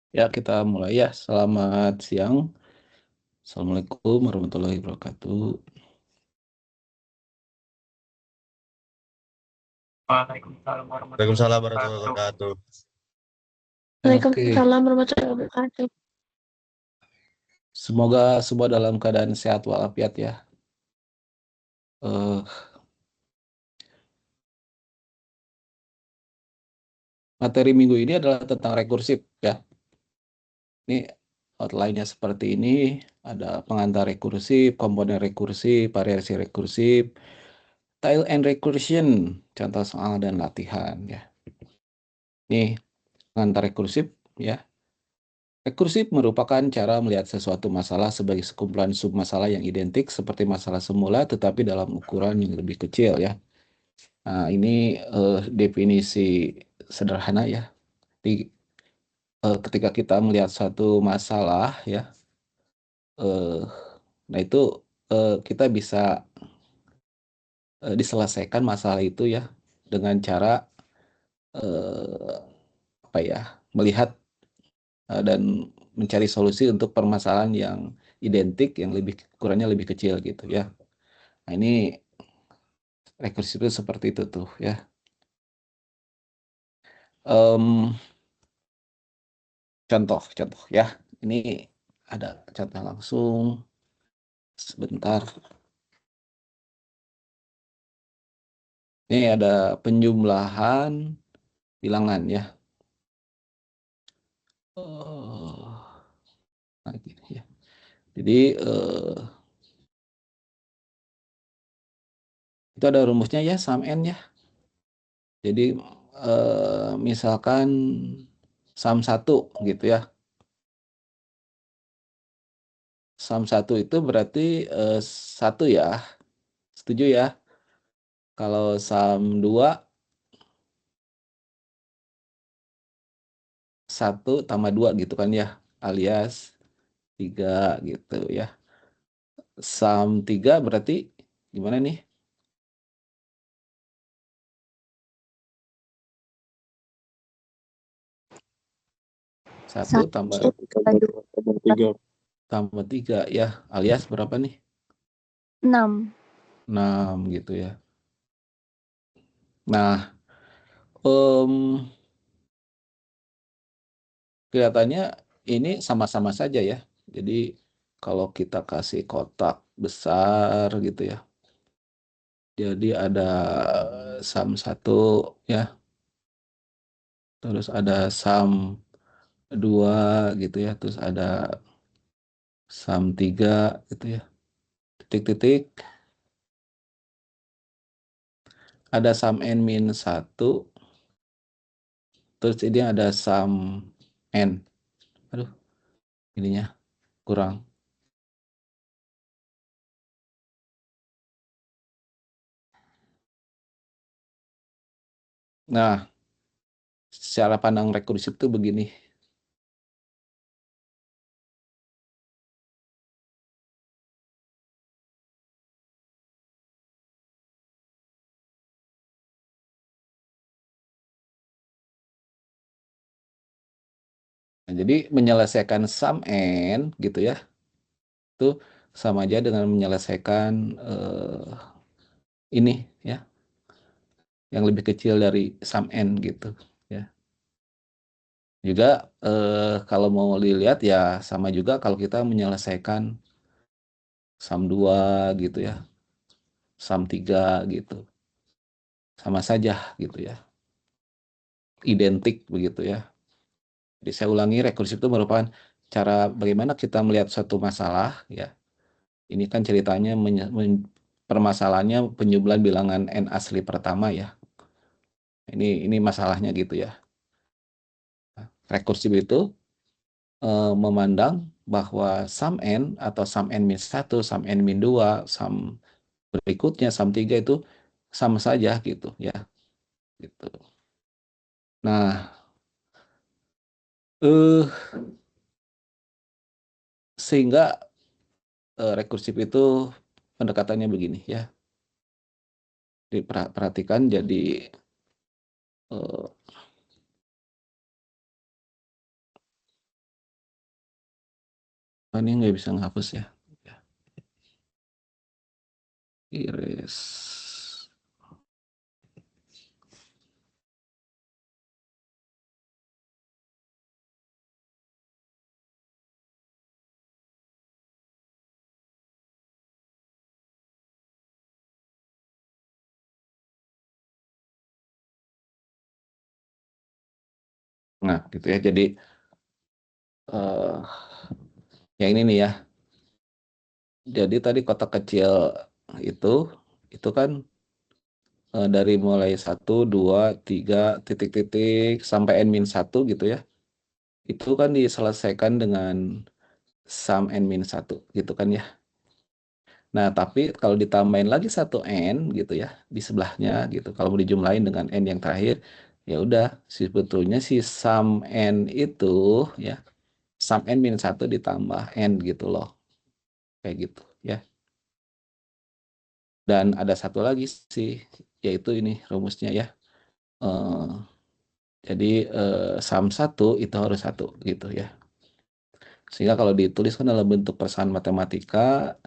Ya, kita mulai ya. Selamat siang. Assalamualaikum warahmatullahi wabarakatuh. Waalaikumsalam warahmatullahi Waalaikumsalam warahmatullahi wabarakatuh. wabarakatuh. Oke, Waalaikumsalam warahmatullahi wabarakatuh. semoga semua dalam keadaan sehat walafiat ya. Eh, Materi minggu ini adalah tentang rekursif ya. Ini outline-nya seperti ini. Ada pengantar rekursif, komponen rekursif, variasi rekursif, tail end recursion, contoh soal dan latihan ya. Nih, pengantar rekursif ya. Rekursif merupakan cara melihat sesuatu masalah sebagai sekumpulan submasalah yang identik seperti masalah semula tetapi dalam ukuran yang lebih kecil ya. Nah, ini definisi sederhana ya. Jadi, ketika kita melihat suatu masalah ya, eh, nah itu kita bisa diselesaikan masalah itu ya dengan cara eh, apa ya, melihat dan mencari solusi untuk permasalahan yang identik yang lebih ukurannya lebih kecil gitu ya. Nah, ini rekursif itu seperti itu tuh ya. Em, contoh ya. Ini ada contoh langsung sebentar. Ini ada penjumlahan bilangan ya. Nah, gini ya. Jadi itu ada rumusnya ya, sum n ya. Jadi misalkan sum 1 gitu ya. Sum 1 itu berarti 1 ya. Setuju ya? Kalau sum 2 1 tambah 2 gitu kan ya, alias 3 gitu ya. Sum 3 berarti gimana nih? 1 tambah 3 ya, alias berapa nih? 6. 6 gitu ya. Nah, kelihatannya ini sama-sama saja ya. Jadi kalau kita kasih kotak besar gitu ya. Jadi ada sum 1 ya. Terus ada sum 2 gitu ya. Terus ada sum 3 gitu ya. Titik-titik. Ada sum n min 1. Terus ini ada sum n. Aduh, ininya kurang. Nah, secara pandang rekursif itu begini. Nah, jadi menyelesaikan sum n gitu ya, itu sama aja dengan menyelesaikan ini ya, yang lebih kecil dari sum n gitu ya. Juga kalau mau dilihat ya sama juga kalau kita menyelesaikan sum 2 gitu ya, sum 3 gitu. Sama saja gitu ya. Identik begitu ya. Jadi saya ulangi, rekursif itu merupakan cara bagaimana kita melihat suatu masalah ya. Ini kan ceritanya permasalahannya penjumlahan bilangan n asli pertama ya. Ini masalahnya gitu ya. Rekursif itu memandang bahwa sum n atau sum n min 1, sum n min 2, sum berikutnya sum 3 itu sama saja gitu ya. Gitu. Nah, sehingga rekursif itu pendekatannya begini ya. Diperhatikan jadi Ini nggak bisa ngapus ya. Iris. Nah, gitu ya. Jadi yang ini nih ya. Jadi tadi kotak kecil itu kan dari mulai 1, 2, 3, titik-titik sampai n-1 gitu ya. Itu kan diselesaikan dengan sum n-1 gitu kan ya. Nah, tapi kalau ditambahin lagi 1 n gitu ya di sebelahnya gitu. Kalau mau dijumlahin dengan n yang terakhir, ya udah sebetulnya si sum n itu ya, sum n-1 ditambah n gitu loh. Kayak gitu ya. Dan ada satu lagi sih, yaitu ini rumusnya ya. Eh, jadi sum 1 itu harus 1 gitu ya. Sehingga kalau dituliskan dalam bentuk persamaan matematika,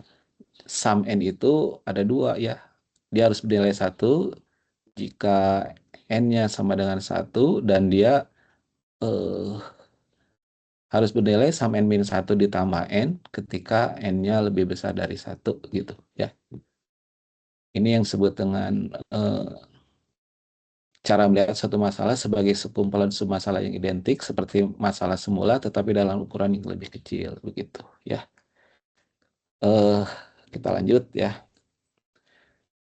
sum n itu ada 2 ya. Dia harus bernilai 1 jika n-nya sama dengan 1 dan dia eh, harus bernilai sum n-1 ditambah n ketika n-nya lebih besar dari 1 gitu ya. Ini yang disebut dengan cara melihat suatu masalah sebagai sekumpulan submasalah yang identik seperti masalah semula tetapi dalam ukuran yang lebih kecil begitu ya. Eh kita lanjut ya.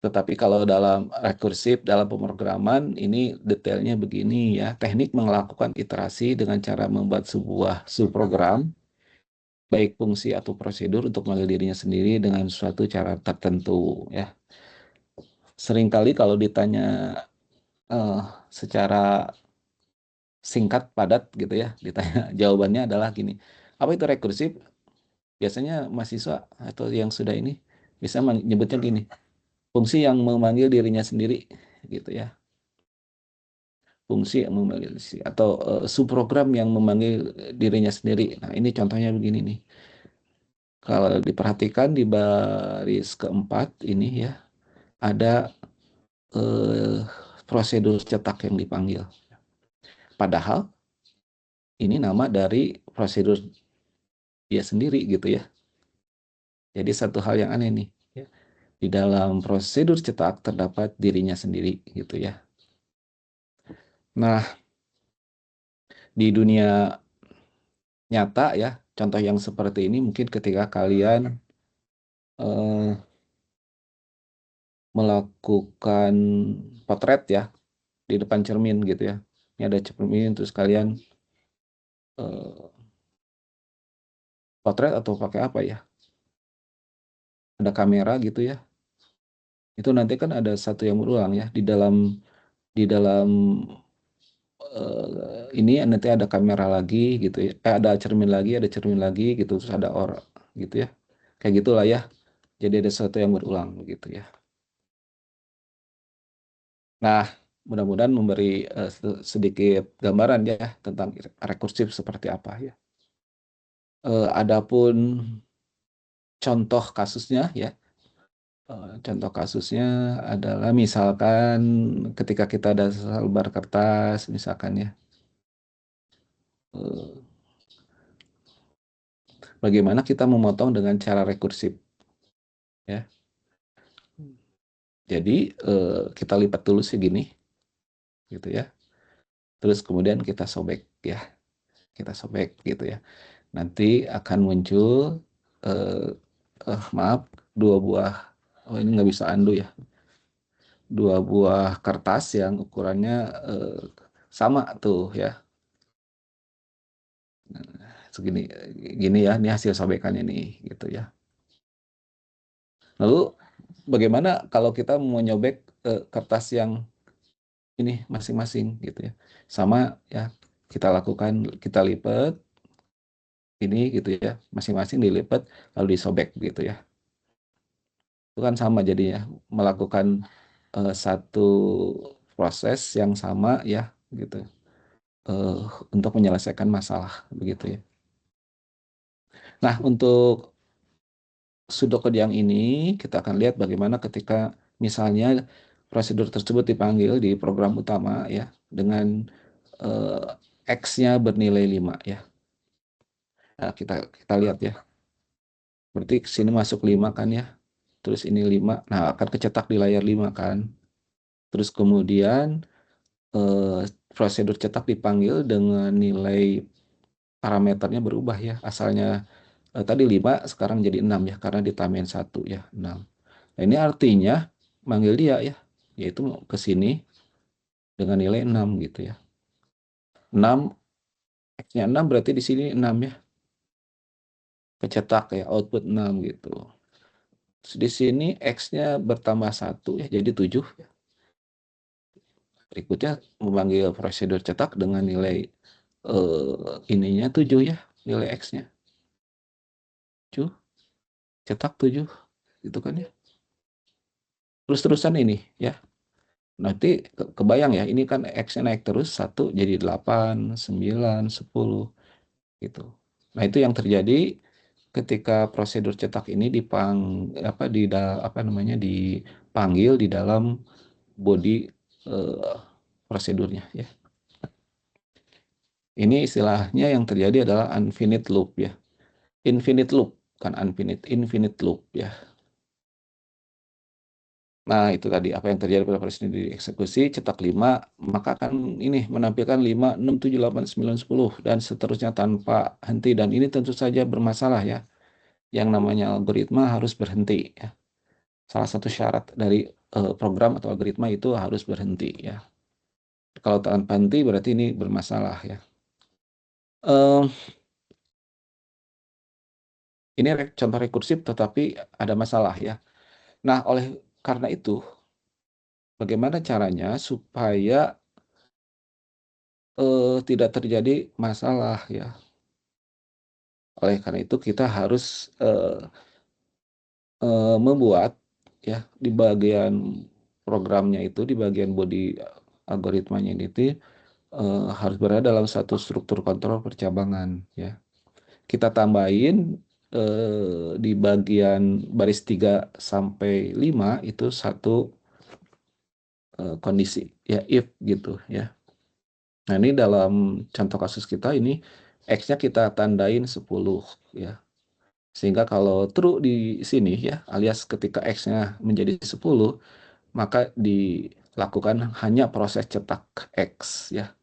Tetapi kalau dalam rekursif dalam pemrograman ini detailnya begini ya. Teknik melakukan iterasi dengan cara membuat sebuah subprogram baik fungsi atau prosedur untuk mengambil dirinya sendiri dengan suatu cara tertentu ya. Seringkali kalau ditanya eh, secara singkat padat gitu ya, ditanya jawabannya adalah gini. Apa itu rekursif? Biasanya mahasiswa atau yang sudah ini bisa menyebutnya gini. Fungsi yang memanggil dirinya sendiri gitu ya. Fungsi yang memanggil atau subprogram yang memanggil dirinya sendiri. Nah, ini contohnya begini nih. Kalau diperhatikan di baris keempat ini ya, ada prosedur cetak yang dipanggil. Padahal ini nama dari prosedur dia sendiri gitu ya. Jadi satu hal yang aneh nih. Ya. Di dalam prosedur cetak terdapat dirinya sendiri gitu ya. Nah, di dunia nyata ya, contoh yang seperti ini mungkin ketika kalian melakukan potret ya di depan cermin gitu ya. Ini ada cermin terus kalian potret atau pakai apa ya? Ada kamera gitu ya. Itu nanti kan ada satu yang berulang ya di dalam ini nanti ada kamera lagi gitu ya. Ada cermin lagi gitu terus ada orang gitu ya. Kayak gitulah ya. Jadi ada sesuatu yang berulang gitu ya. Nah, mudah-mudahan memberi sedikit gambaran ya tentang rekursif seperti apa ya. Adapun contoh kasusnya ya. Contoh kasusnya adalah misalkan ketika kita ada selebar kertas misalkan ya. Eh, Bagaimana kita memotong dengan cara rekursif ya. Jadi kita lipat dulu segini gitu ya. Terus kemudian kita sobek ya. Kita sobek gitu ya. Nanti akan muncul maaf, dua buah, oh ini nggak bisa undo ya, dua buah kertas yang ukurannya sama tuh ya, segini gini ya, ini hasil sobekannya nih gitu ya. Lalu bagaimana kalau kita mau nyobek kertas yang ini masing-masing gitu ya, sama ya, kita lakukan, kita lipat ini gitu ya, masing-masing dilipat lalu disobek gitu ya. Itu kan sama jadinya melakukan satu proses yang sama ya gitu eh, untuk menyelesaikan masalah begitu ya. Nah, untuk pseudocode yang ini kita akan lihat bagaimana ketika misalnya prosedur tersebut dipanggil di program utama ya dengan X-nya bernilai 5 ya. Nah, kita lihat ya. Berarti ke sini masuk 5 kan ya. Terus ini 5. Nah, akan kecetak di layar 5 kan. Terus kemudian prosedur cetak dipanggil dengan nilai parameternya berubah ya. Asalnya tadi 5 sekarang jadi 6 ya karena ditambahin 1 ya, 6. Nah, ini artinya manggil dia ya, yaitu ke sini dengan nilai 6 gitu ya. 6 X-nya 6 berarti di sini 6 ya. Kecetak ya, output 6 gitu. Terus di sini X-nya bertambah 1 ya, jadi 7 ya. Berikutnya memanggil prosedur cetak dengan nilai ininya 7 ya, nilai X-nya. 7, cetak 7 gitu kan ya. Terus-terusan ini ya. Nanti kebayang ya, ini kan X-nya naik terus 1 jadi 8, 9, 10 gitu. Nah, itu yang terjadi ketika prosedur cetak ini dipanggil di dalam body prosedurnya ya. Ini istilahnya yang terjadi adalah infinite loop ya. Infinite loop, kan infinite loop ya. Nah, itu tadi apa yang terjadi pada prosedur dieksekusi, cetak 5, maka akan ini menampilkan 5, 6, 7, 8, 9, 10, dan seterusnya tanpa henti. Dan ini tentu saja bermasalah ya. Yang namanya algoritma harus berhenti ya. Salah satu syarat dari program atau algoritma itu harus berhenti ya. Kalau tanpa henti berarti ini bermasalah ya. Ini contoh rekursif tetapi ada masalah ya. Nah, oleh karena itu, bagaimana caranya supaya tidak terjadi masalah ya. Oleh karena itu kita harus membuat ya di bagian programnya itu, di bagian body algoritmanya itu harus berada dalam satu struktur kontrol percabangan ya. Kita tambahin di bagian baris 3 sampai 5 itu satu kondisi ya, if gitu ya. Nah, ini dalam contoh kasus kita ini X-nya kita tandain 10 ya. Sehingga kalau true di sini ya, alias ketika X-nya menjadi 10, maka dilakukan hanya proses cetak X ya.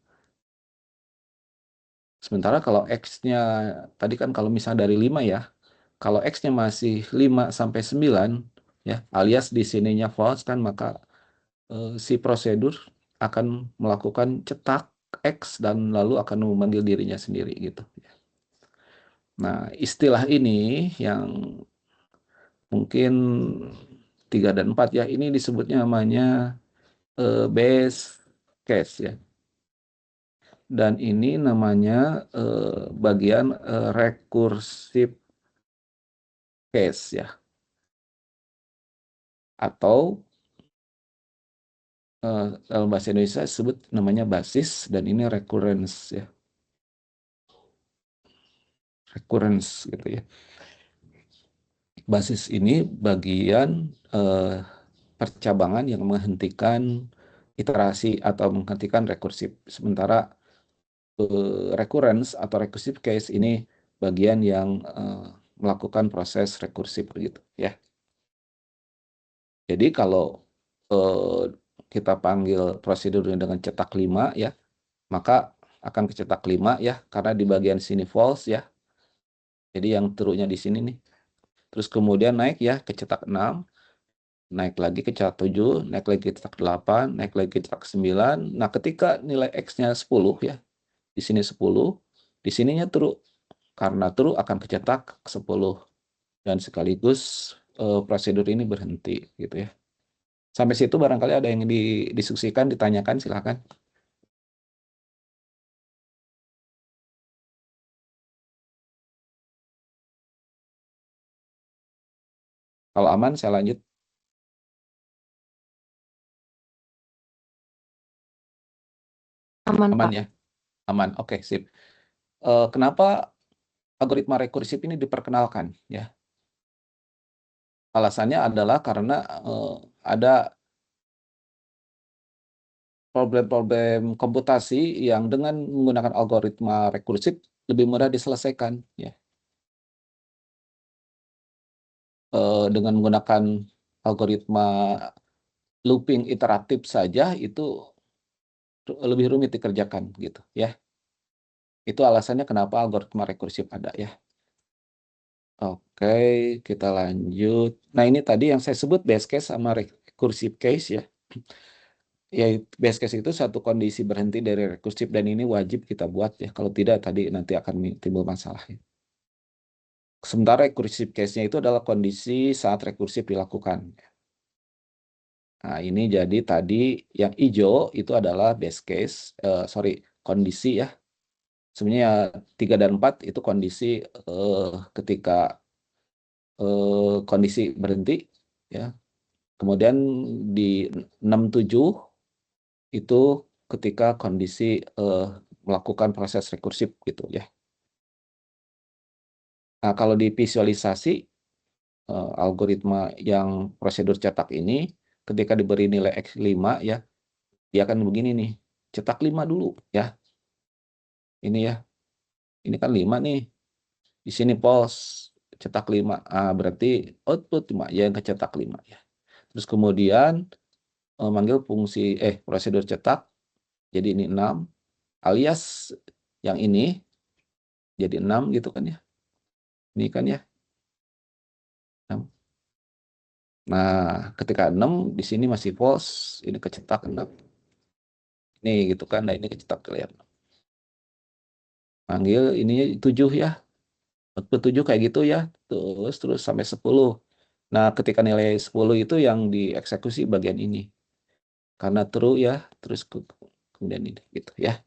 Sementara kalau X-nya tadi kan kalau misalnya dari 5 ya, kalau X-nya masih 5 sampai 9 ya, alias di sininya false kan, maka si prosedur akan melakukan cetak X dan lalu akan memanggil dirinya sendiri gitu. Nah, istilah ini yang mungkin 3 dan 4 ya, ini disebutnya namanya base case ya. Dan ini namanya bagian recursive case ya. Atau dalam bahasa Indonesia disebut namanya basis, dan ini recurrence ya. Recurrence gitu ya. Basis ini bagian percabangan yang menghentikan iterasi atau menghentikan rekursif. Sementara recurrence atau recursive case ini bagian yang melakukan proses rekursif gitu ya. Jadi kalau kita panggil prosedurnya dengan cetak 5 ya, maka akan kecetak 5 ya, karena di bagian sini false ya. Jadi yang true-nya di sini nih. Terus kemudian naik ya ke cetak 6, naik lagi ke cetak 7, naik lagi ke cetak 8, naik lagi ke cetak 9. Nah, ketika nilai X-nya 10 ya, di sini 10, di sininya true. Karena true akan kecetak 10 dan sekaligus prosedur ini berhenti gitu ya. Sampai situ barangkali ada yang didiskusikan, ditanyakan, silakan. Kalau aman saya lanjut. Aman, Aman Pak. ya? Aman. Oke, sip. Kenapa algoritma rekursif ini diperkenalkan, ya. Alasannya adalah karena ada problem-problem komputasi yang dengan menggunakan algoritma rekursif lebih mudah diselesaikan, ya. Dengan menggunakan algoritma looping iteratif saja itu lebih rumit dikerjakan, gitu, ya. Itu alasannya kenapa algoritma rekursif ada, ya. Oke, kita lanjut. Nah, ini tadi yang saya sebut base case sama recursive case, ya. Ya, base case itu satu kondisi berhenti dari rekursif dan ini wajib kita buat, ya. Kalau tidak, tadi nanti akan timbul masalah, ya. Sementara recursive case-nya itu adalah kondisi saat rekursif dilakukan. Nah, ini jadi tadi yang hijau itu adalah base case, kondisi, ya. Sebenarnya 3 dan 4 itu kondisi ketika kondisi berhenti, ya. Kemudian di 6-7 itu ketika kondisi melakukan proses rekursif, gitu, ya. Nah, kalau di visualisasi algoritma yang prosedur cetak ini ketika diberi nilai X5, ya, dia akan begini nih. Cetak 5 dulu, ya. Ini, ya. Ini kan 5 nih. Di sini pos cetak 5. Berarti output 5 ya, yang kecetak 5, ya. Terus kemudian manggil fungsi prosedur cetak. Jadi ini 6 alias yang ini jadi 6 gitu kan, ya. Ini kan, ya. 6. Nah, ketika 6 di sini masih false, ini kecetak 6. Ini gitu kan. Nah, ini kecetak kalian. Panggil ini 7, ya. Output 7 kayak gitu, ya. Terus sampai 10. Nah, ketika nilai 10 itu yang dieksekusi bagian ini. Karena true, ya, terus kemudian ini gitu, ya.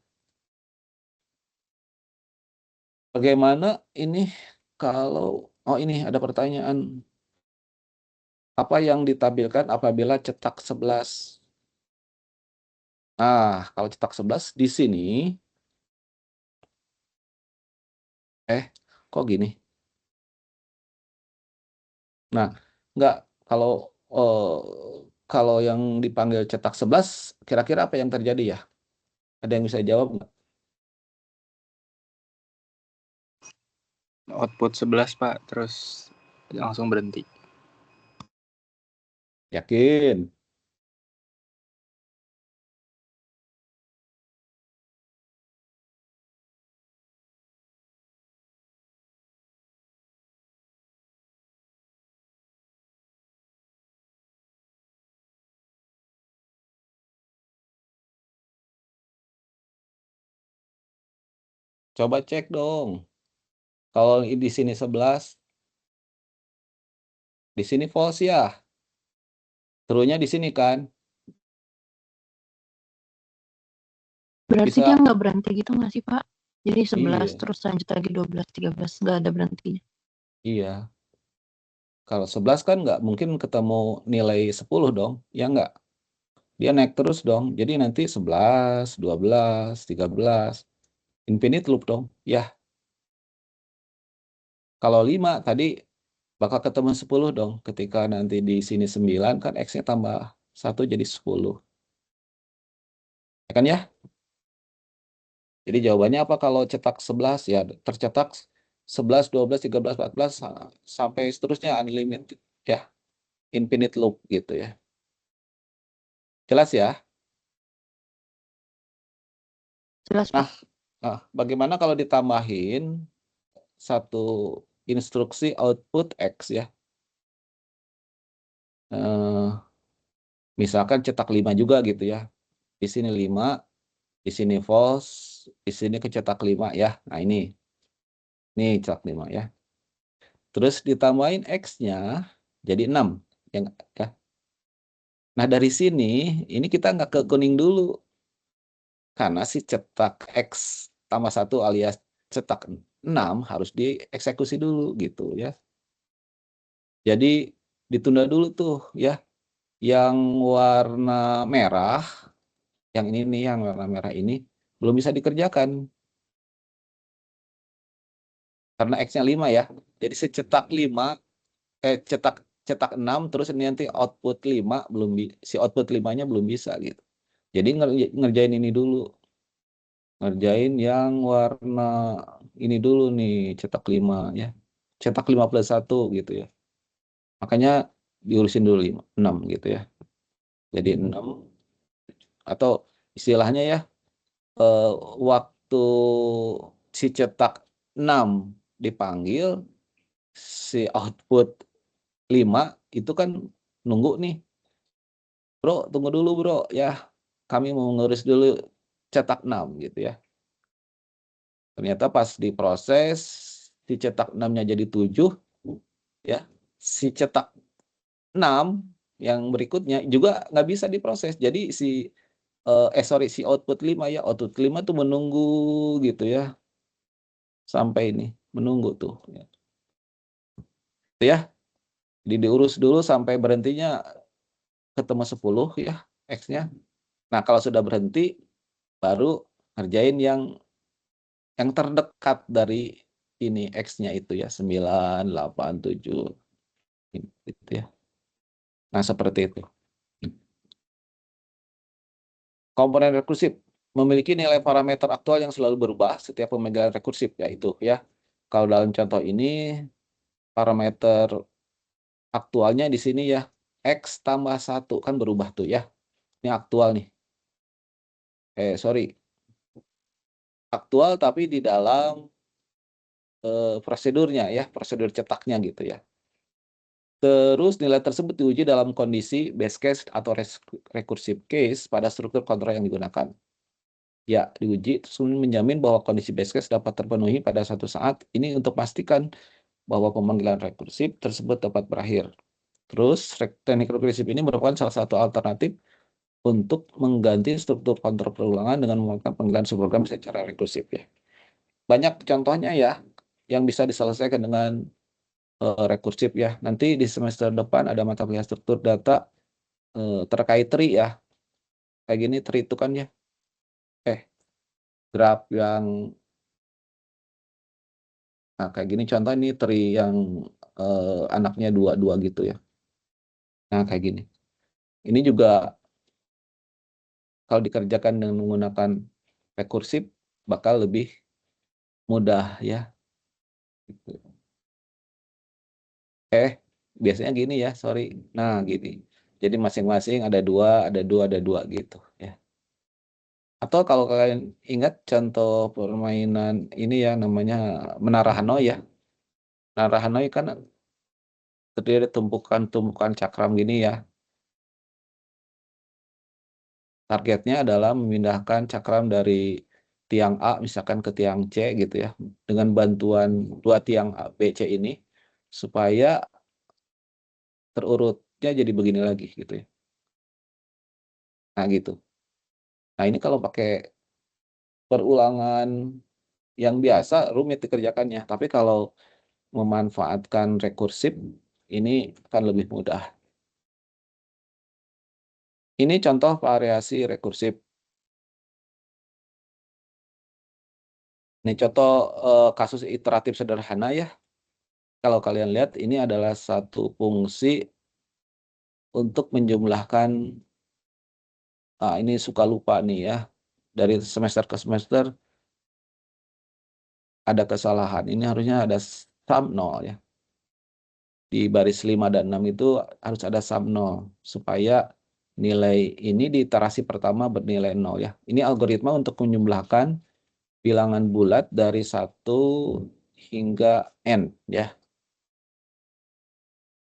Bagaimana ini kalau ini ada pertanyaan. Apa yang ditampilkan apabila cetak 11? Nah, kalau cetak 11 di sini kok gini? Nah, enggak, kalau yang dipanggil cetak 11 kira-kira apa yang terjadi, ya? Ada yang bisa jawab nggak? Output 11, Pak, terus langsung berhenti. Yakin? Coba cek dong. Kalau di sini 11, di sini false, ya. True-nya di sini kan. Berarti Bisa. dia nggak berhenti gitu nggak sih, Pak? Jadi 11 Iya. terus lanjut lagi 12, 13, nggak ada berhentinya. Iya. Kalau 11 kan nggak mungkin ketemu nilai 10 dong. Ya nggak? Dia naik terus dong. Jadi nanti 11, 12, 13. Infinite loop dong. Ya. Kalau 5 tadi bakal ketemu 10 dong. Ketika nanti di sini 9 kan X-nya tambah 1 jadi 10. Ya kan, ya? Jadi jawabannya apa kalau cetak 11? Ya tercetak 11, 12, 13, 14 sampai seterusnya unlimited, ya. Infinite loop gitu, ya. Jelas, ya? Jelas, Nah, Pak. bagaimana kalau ditambahin satu instruksi output X, ya? Misalkan cetak 5 juga gitu, ya. Di sini 5, di sini false, di sini kecetak 5, ya. Nah, ini cetak 5, ya. Terus ditambahin X-nya jadi 6. Ya. Nah, dari sini ini kita nggak ke kuning dulu. Karena si cetak X tambah 1 alias cetak 6 harus dieksekusi dulu gitu, ya. Jadi ditunda dulu tuh, ya. Yang warna merah, yang ini nih, yang warna merah ini belum bisa dikerjakan. Karena si cetak X tambah 1 alias cetak 6 harus dieksekusi dulu gitu, ya. Jadi ditunda dulu tuh, ya. Yang warna merah, yang ini nih, yang warna merah ini belum bisa dikerjakan. Karena si cetak X tambah 1 alias cetak 6 harus dieksekusi dulu gitu, ya. Jadi ditunda dulu tuh, ya. Yang warna merah ini belum bisa dikerjakan. karena X-nya 5 ya. Jadi cetak 5, cetak 6, terus ini nanti output 5, si output 5-nya belum bisa gitu. Jadi ngerjain ini dulu. Ngerjain yang warna ini dulu nih, cetak 5 ya. Cetak 5+1 gitu ya. Makanya diurusin dulu 6 gitu ya. Jadi 6, atau istilahnya ya, waktu si cetak 6 dipanggil, si output 5 itu kan nunggu nih. Bro, tunggu dulu bro ya. Kami mau ngurus dulu cetak 6 gitu ya. Ternyata pas diproses, si cetak 6-nya jadi 7 ya. Si cetak 6 yang berikutnya juga nggak bisa diproses. Jadi si output 5 ya. Output 5 tuh menunggu gitu ya. Sampai ini, menunggu tuh. Itu ya. Jadi diurus dulu sampai berhentinya ketemu 10 ya X-nya. Nah, kalau sudah berhenti baru ngerjain yang terdekat dari ini X-nya itu ya, 9, 8, 7 gitu ya. Nah, seperti itu. Komponen rekursif memiliki nilai parameter aktual yang selalu berubah setiap pemanggilan rekursif, yaitu ya. Kalau dalam contoh ini parameter aktualnya di sini ya, X tambah 1 kan berubah tuh ya. Ini aktual nih. Aktual tapi di dalam prosedurnya ya, prosedur cetaknya gitu ya. Terus nilai tersebut diuji dalam kondisi base case atau recursive case pada struktur kontrol yang digunakan. Ya, diuji terus menjamin bahwa kondisi base case dapat terpenuhi pada suatu saat. Ini untuk pastikan bahwa pemanggilan rekursif tersebut dapat berakhir. Terus teknik rekursif ini merupakan salah satu alternatif untuk mengganti struktur kontrol perulangan dengan melakukan panggilan subprogram secara rekursif ya. Banyak contohnya ya yang bisa diselesaikan dengan rekursif ya. Nanti di semester depan ada mata kuliah struktur data terkait tree ya. Kayak gini tree itu kan ya. Graf yang kayak gini contoh ini tree yang anaknya 2 gitu ya. Nah, kayak gini. Ini juga kalau dikerjakan dengan menggunakan rekursif bakal lebih mudah ya. Biasanya gini ya, sorry. Nah, gini. Jadi masing-masing ada 2 gitu ya. Atau kalau kalian ingat contoh permainan ini ya, namanya Menara Hanoi ya. Menara Hanoi kan terdiri dari tumpukan-tumpukan cakram gini ya. Targetnya adalah memindahkan cakram dari tiang A misalkan ke tiang C gitu ya. Dengan bantuan 2 tiang A, B, C ini supaya terurutnya jadi begini lagi gitu ya. Nah, gitu. Nah, ini kalau pakai perulangan yang biasa rumit dikerjakannya, tapi kalau memanfaatkan rekursif ini akan lebih mudah. Ini contoh variasi rekursif. Ini contoh kasus iteratif sederhana ya. Kalau kalian lihat ini adalah satu fungsi untuk menjumlahkan, ini suka lupa nih ya. Dari semester ke semester ada kesalahan. Ini harusnya ada sum 0 ya. Di baris 5 dan 6 itu harus ada sum 0 supaya nilai ini di iterasi pertama bernilai 0 ya. Ini algoritma untuk menjumlahkan bilangan bulat dari 1 hingga n ya.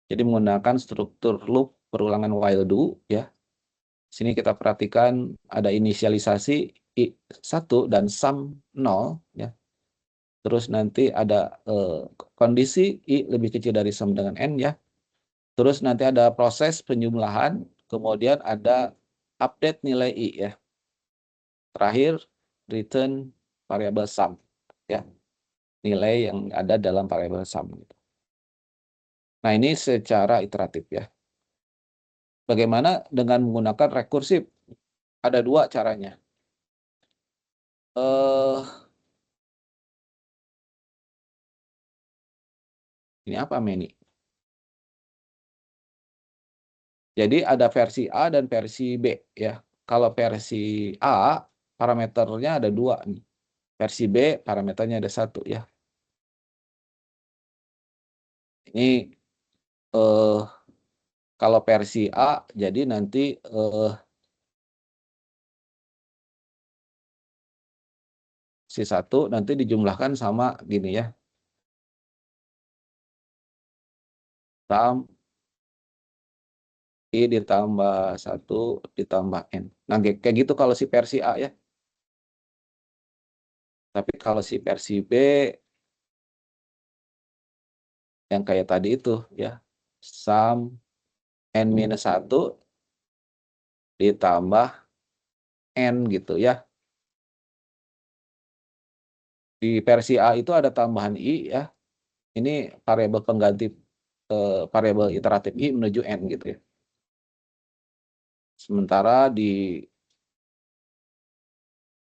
Jadi menggunakan struktur loop perulangan while do ya. Sini kita perhatikan ada inisialisasi I1 dan sum 0 ya. Terus nanti ada kondisi I lebih kecil dari sum dengan n ya. Terus nanti ada proses penjumlahan, kemudian ada update nilai I ya. Terakhir return variabel sum ya. Nilai yang ada dalam variabel sum gitu. Nah, ini secara iteratif ya. Bagaimana dengan menggunakan rekursif? Ada 2 caranya. Ini apa, Meni? Jadi ada versi A dan versi B ya. Kalau versi A parameternya ada 2 nih. Versi B parameternya ada 1 ya. Ini kalau versi A jadi nanti si 1 nanti dijumlahkan sama gini ya. Tam I ditambah 1 ditambah N. Nah, kayak gitu kalau si versi A ya. Tapi kalau si versi B yang kayak tadi itu ya. Sum N-1 ditambah N gitu ya. Di versi A itu ada tambahan I ya. Ini variabel pengganti variabel iteratif I menuju N gitu ya. Sementara di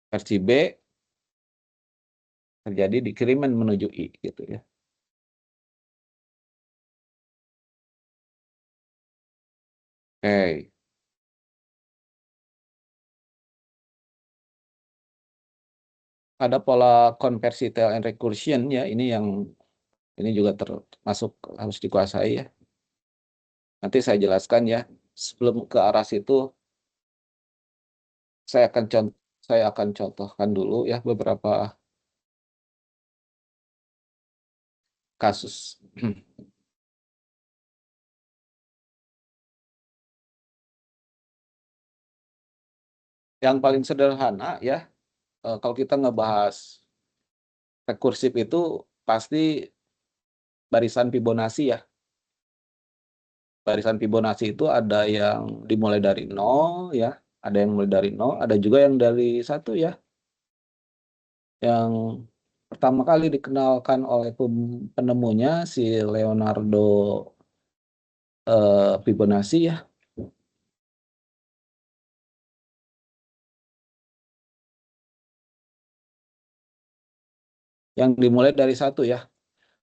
versi B terjadi dikiriman menuju I gitu ya. Oke. Ada pola konversi tail and recursion ya, ini juga termasuk harus dikuasai ya. Nanti saya jelaskan ya. Sebelum ke arah situ saya akan contohkan dulu ya beberapa kasus. Yang paling sederhana ya, kalau kita ngebahas rekursif itu pasti barisan Fibonacci ya. Barisan Fibonacci itu ada yang dimulai dari 0 ya, ada yang mulai dari 0, ada juga yang dari 1 ya. Yang pertama kali dikenalkan oleh penemunya si Leonardo Fibonacci ya. Yang dimulai dari 1 ya.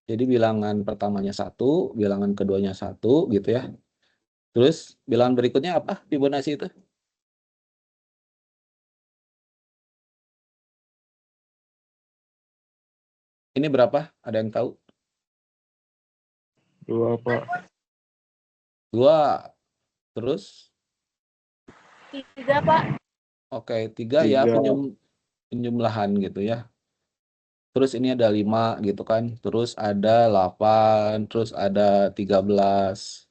Jadi bilangan pertamanya 1, bilangan keduanya 1 gitu ya. Terus bilangan berikutnya apa Fibonacci itu? Ini berapa? Ada yang tahu? 2, Pak. 2. Terus? 3, Pak. Oke, 3 ya 3. penjumlahan gitu ya. Terus ini ada 5 gitu kan. Terus ada 8, terus ada 13.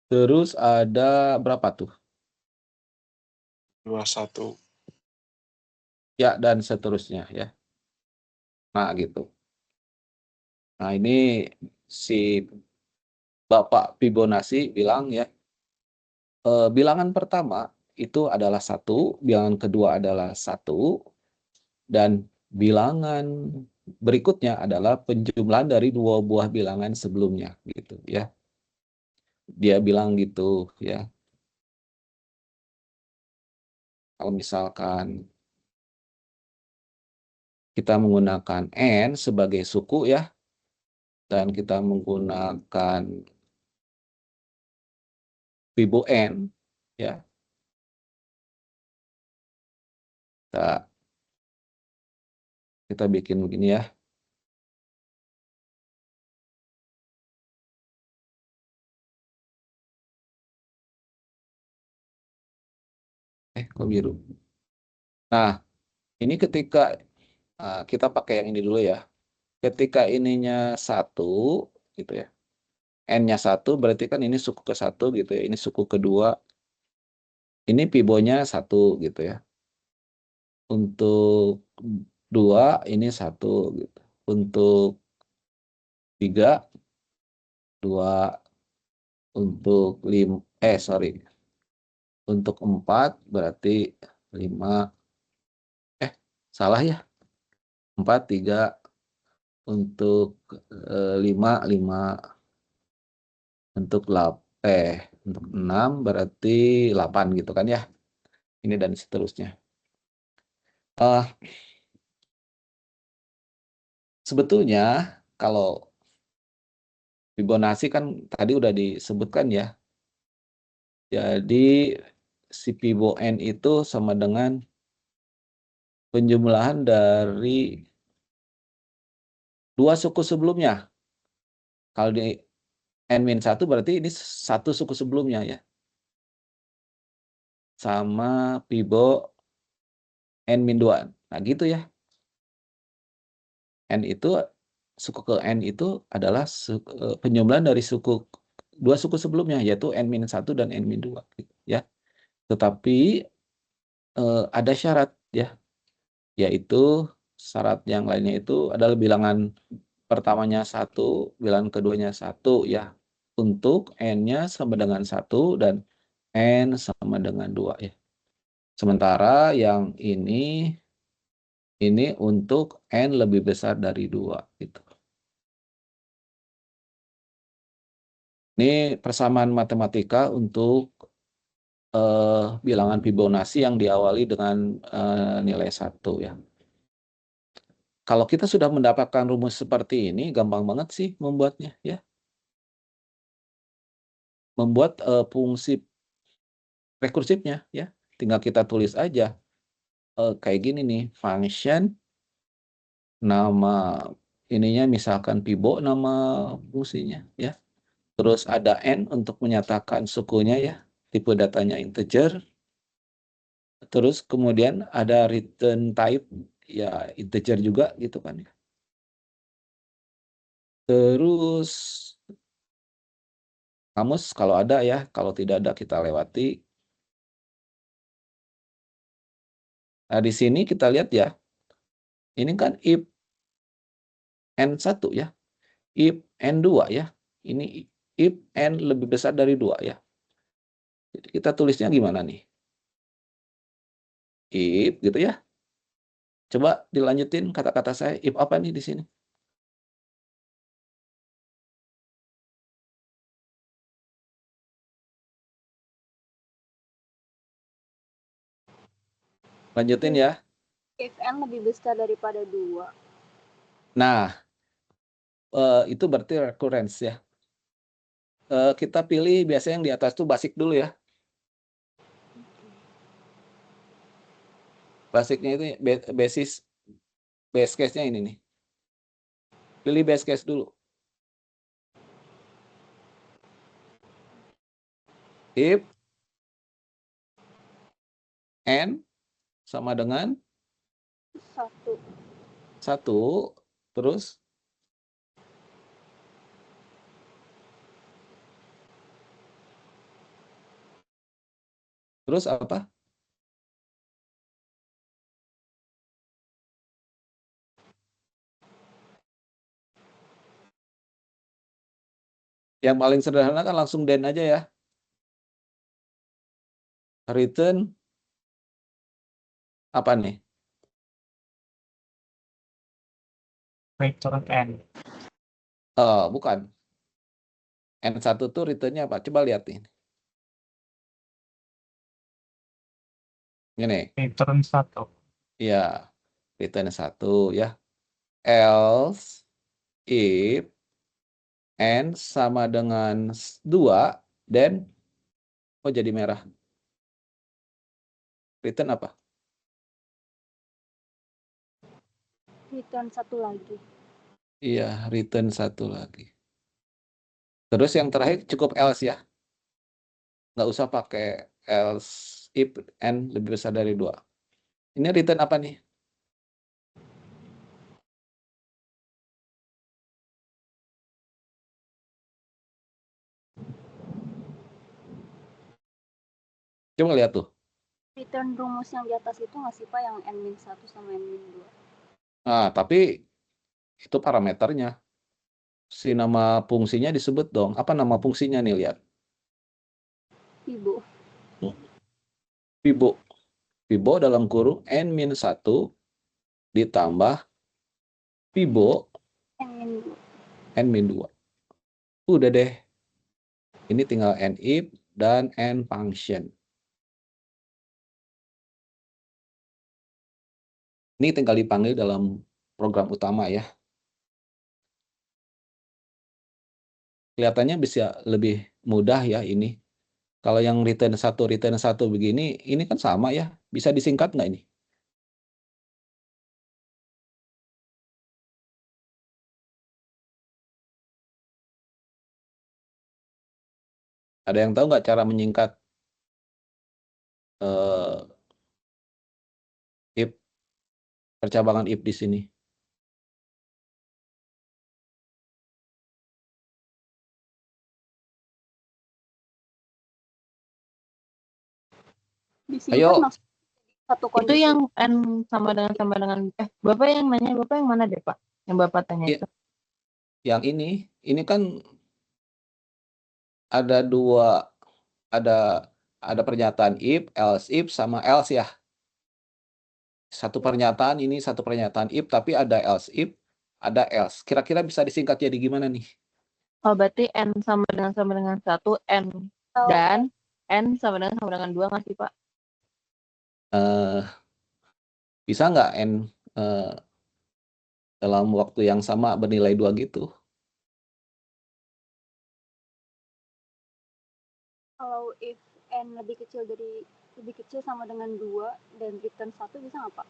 Terus ada berapa tuh? 21. Ya, dan seterusnya ya. Nah, gitu. Nah, ini si Bapak Fibonacci bilang ya, bilangan pertama itu adalah 1, bilangan kedua adalah 1, dan bilangan berikutnya adalah penjumlahan dari 2 buah bilangan sebelumnya gitu ya. Dia bilang gitu ya. Kalau misalkan kita menggunakan N sebagai suku ya, dan kita menggunakan Fibo N ya, kita bikin begini ya. Kok biru? Nah, ini ketika kita pakai yang ini dulu ya. Ketika ininya 1 gitu ya. N-nya 1 berarti kan ini suku ke 1 gitu ya. Ini suku kedua. Ini Fibonya 1 gitu ya. Untuk 2 ini 1 gitu. Untuk 3 2, untuk 5 untuk 4 berarti 5, salah ya. 4 3, untuk 5 5, untuk 6 berarti 8 gitu kan ya. Ini dan seterusnya. Sebetulnya kalau Fibonacci kan tadi udah disebutkan ya. Jadi si Fibo N itu sama dengan penjumlahan dari dua suku sebelumnya. Kalau di N-1 berarti ini satu suku sebelumnya ya. Sama Fibo N-2. Nah gitu ya. N itu suku ke N itu adalah penjumlahan dari dua suku sebelumnya yaitu N-1 dan N-2 ya. Tetapi ada syarat ya, yaitu syarat yang lainnya itu adalah bilangan pertamanya 1, bilangan keduanya 1 ya. Untuk N-nya sama dengan 1 dan N sama dengan 2 ya. Sementara yang ini untuk N lebih besar dari 2 gitu. Ini persamaan matematika untuk bilangan Fibonacci yang diawali dengan nilai 1 ya. Kalau kita sudah mendapatkan rumus seperti ini, gampang banget sih membuatnya ya. Membuat fungsi rekursifnya ya. Tinggal kita tulis aja kayak gini nih, function nama ininya misalkan Fibo nama fungsinya ya. Terus ada N untuk menyatakan sukunya ya, tipe datanya integer. Terus kemudian ada return type ya integer juga gitu kan ya. Terus kamus kalau ada ya, kalau tidak ada kita lewati. Nah, di sini kita lihat ya. Ini kan if N1 ya. If N2 ya. Ini if N lebih besar dari 2 ya. Jadi kita tulisnya gimana nih? If gitu ya. Coba dilanjutin kata-kata saya. If apa nih di sini? Lanjutin ya. If N lebih besar daripada 2. Nah, itu berarti recurrence ya. Kita pilih biasanya yang di atas tuh basic dulu ya. Basicnya itu base case-nya ini nih. Pilih base case dulu. If N sama dengan 1. 1, terus apa? Yang paling sederhana kan langsung den aja ya. Return apa nih? Return N. Bukan. N1 tuh return-nya apa? Coba lihat nih. Ini. Return 1. Ya, return 1 ya. Else if N sama dengan 2 then jadi merah. Return apa? Return 1 lagi. Iya, return 1 lagi. Terus yang terakhir cukup else ya. Nggak usah pakai else if N lebih besar dari 2. Ini return apa nih? Coba lihat tuh. Return rumus yang di atas itu nggak sih Pak, yang N-1 sama N-2? Nah, tapi itu parameternya. Si nama fungsinya disebut dong. Apa nama fungsinya nih, lihat. Fibo. Fibo. Fibo dalam kurung N-1 ditambah Fibo N-2. N-2. Udah deh. Ini tinggal N-if dan N-function. Ini tinggal dipanggil dalam program utama ya. kelihatannya bisa lebih mudah ya ini. Kalau yang return satu begini, ini kan sama ya. Bisa disingkat nggak ini? Ada yang tahu nggak cara menyingkat if, percabangan if di sini? Disingkat Ayo, maksud satu Itu kondisi. yang N sama dengan Bapak yang nanya, Bapak yang mana deh, Pak? Yang Bapak tanya Iya. itu. yang ini kan ada dua, ada pernyataan if, else if, sama else ya. Satu pernyataan ini, satu pernyataan if, tapi ada else if, ada else. Kira-kira bisa disingkat jadi gimana nih? Oh, berarti N sama dengan 1, N dan N sama dengan 2 nggak sih, Pak? Eh, bisa nggak N dalam waktu yang sama bernilai 2 gitu? Kalau if n lebih kecil sama dengan 2 dan return 1 bisa nggak Pak?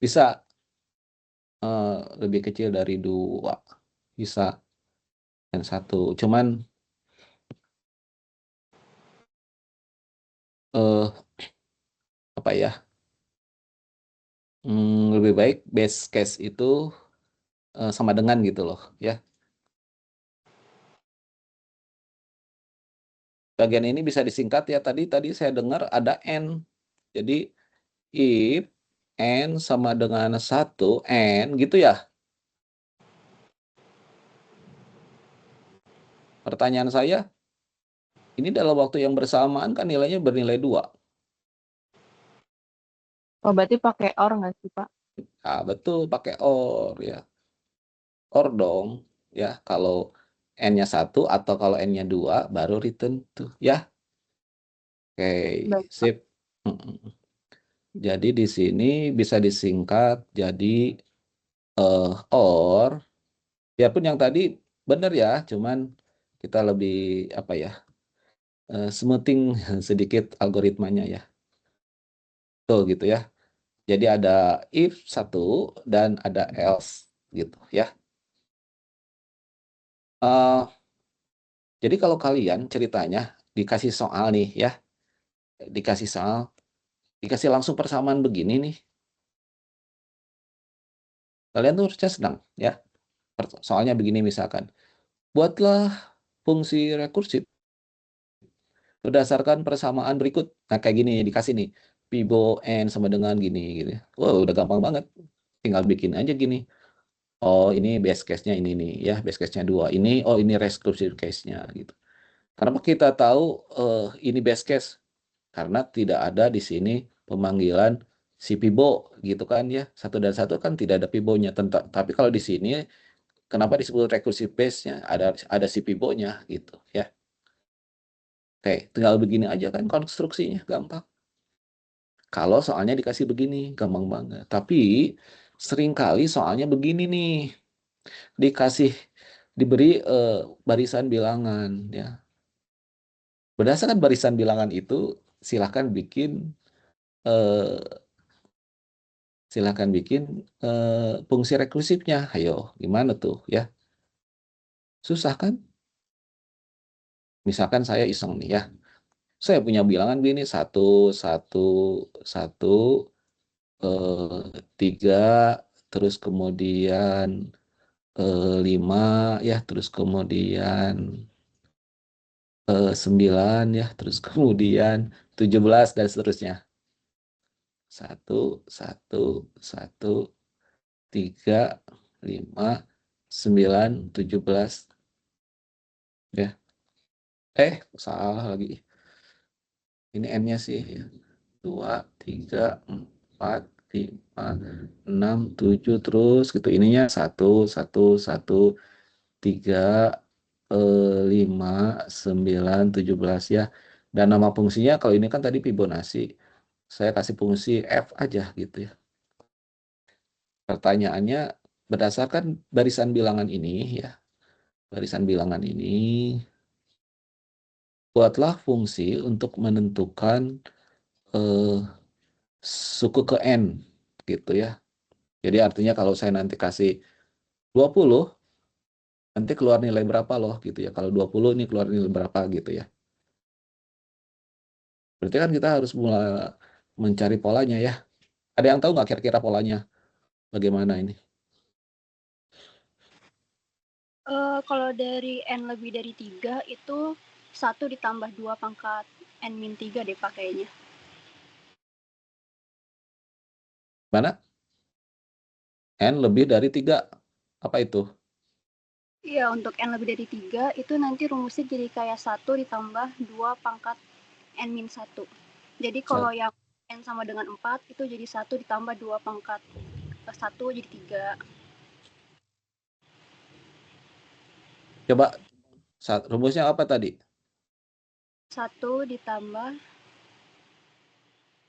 Bisa lebih kecil dari 2. Bisa. Dan 1. Cuman apa ya? Lebih baik base case itu sama dengan gitu loh ya. Bagian ini bisa disingkat ya, tadi saya dengar ada N. Jadi if N sama dengan 1 N gitu ya. Pertanyaan saya, ini dalam waktu yang bersamaan kan nilainya bernilai 2. Oh, berarti pakai OR nggak sih, Pak? Nah, betul, pakai OR ya. OR dong ya, kalau N-nya 1 atau kalau N-nya 2 baru return tuh ya. Oke, Baik, Pak. sip. Jadi di sini bisa disingkat jadi OR. Biarpun yang tadi benar ya, cuman kita lebih apa ya, smoothing sedikit algoritmanya ya. Tuh gitu ya. Jadi ada if 1 dan ada else gitu ya. Jadi kalau kalian ceritanya dikasih soal nih ya, dikasih langsung persamaan begini nih, kalian tuh harusnya senang ya. Soalnya begini misalkan, buatlah fungsi rekursif berdasarkan persamaan berikut. Nah kayak gini dikasih nih, Pibo N sama dengan gini gitu. Wow, udah gampang banget. Tinggal bikin aja gini. Oh ini base case-nya ini nih ya, base case-nya 2. Ini, oh ini recursive case-nya gitu. Kenapa kita tahu ini base case? Karena tidak ada di sini pemanggilan si Pibo gitu kan ya. 1 dan 1 kan tidak ada Pibo-nya. Tapi kalau di sini kenapa disebut recursive base-nya? Ada si Pibo-nya gitu ya. Oke, tinggal begini aja kan konstruksinya gampang. Kalau soalnya dikasih begini, gampang banget. Tapi seringkali soalnya begini nih, diberi barisan bilangan ya. Berdasarkan barisan bilangan itu, silahkan bikin eh, fungsi rekursifnya. Ayo, gimana tuh ya? Susah kan? Misalkan saya iseng nih ya. Saya punya bilangan begini, 1, 1, 1, 3, terus kemudian 5 ya, terus kemudian 9 ya, terus kemudian 17 dan seterusnya. 1, 1, 1, 3, 5, 9, 17 ya. Salah lagi. Ini N-nya sih ya. 2, 3, 4, 5, 6, 7 terus gitu. Ininya 1, 1, 1, 3, 5, 9, 17 ya. Dan nama fungsinya kalau ini kan tadi Fibonacci. Saya kasih fungsi F aja gitu ya. Pertanyaannya berdasarkan barisan bilangan ini ya, barisan bilangan ini, buatlah fungsi untuk menentukan suku ke N gitu ya. Jadi artinya kalau saya nanti kasih 20, nanti keluar nilai berapa loh gitu ya. Kalau 20 ini keluar nilai berapa gitu ya. Berarti kan kita harus mulai mencari polanya ya. Ada yang tahu nggak kira-kira polanya bagaimana ini? Kalau dari N lebih dari 3 itu 1 ditambah 2 pangkat N-3 deh Pak kayaknya. Mana? N lebih dari 3. Apa itu? Iya, untuk N lebih dari 3 itu nanti rumusnya jadi kayak 1 ditambah 2 pangkat N-1. Jadi kalau yang N sama dengan 4 itu jadi 1 ditambah 2 pangkat 1 jadi 3. Coba rumusnya apa tadi? 1 ditambah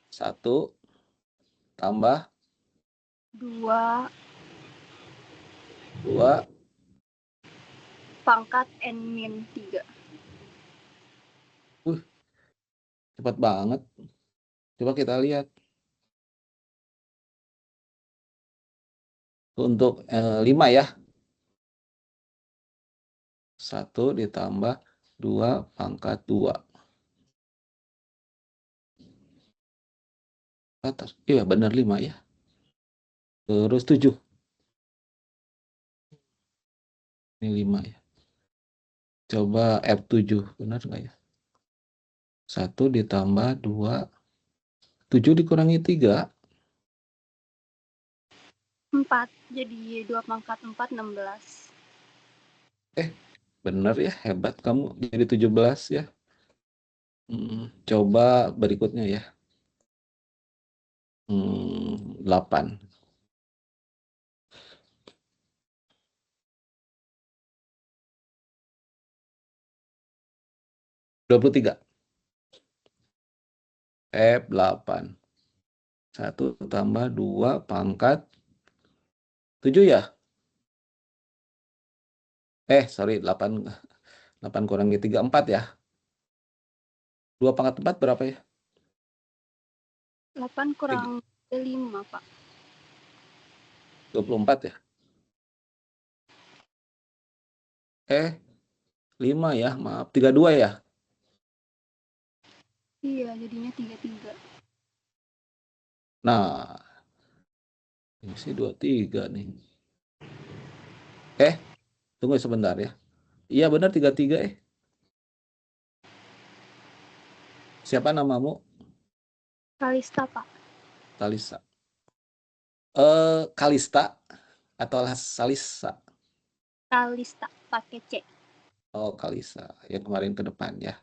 1 tambah 2 2 pangkat N-3. cepat banget. Coba kita lihat. Untuk 5 ya. 1 ditambah 2 pangkat 2. Atas. Iya benar 5 ya. Terus 7. Ini 5 ya. Coba F7. Benar nggak ya? 1 ditambah 2. 7 dikurangi 3. 4. Jadi 2 pangkat 4, 16. Benar ya. Hebat kamu. Jadi 17 ya. Coba berikutnya ya. 8. 23. F8. 1 tambah 2 pangkat 7 ya? Sorry, 8 kurangi 3, 4 ya? 2 pangkat 4 berapa ya? 8 kurang 5, Pak. 24 ya? 5 ya, maaf. 32 ya? Iya, jadinya 33. Nah, ini sih 23 nih. Tunggu sebentar ya. Iya benar 33 Siapa namamu? Kalista, Pak. Talisa. Kalista atau Salisa? Kalista, pakai C. Oh, Kalisa. Yang kemarin ke depan ya.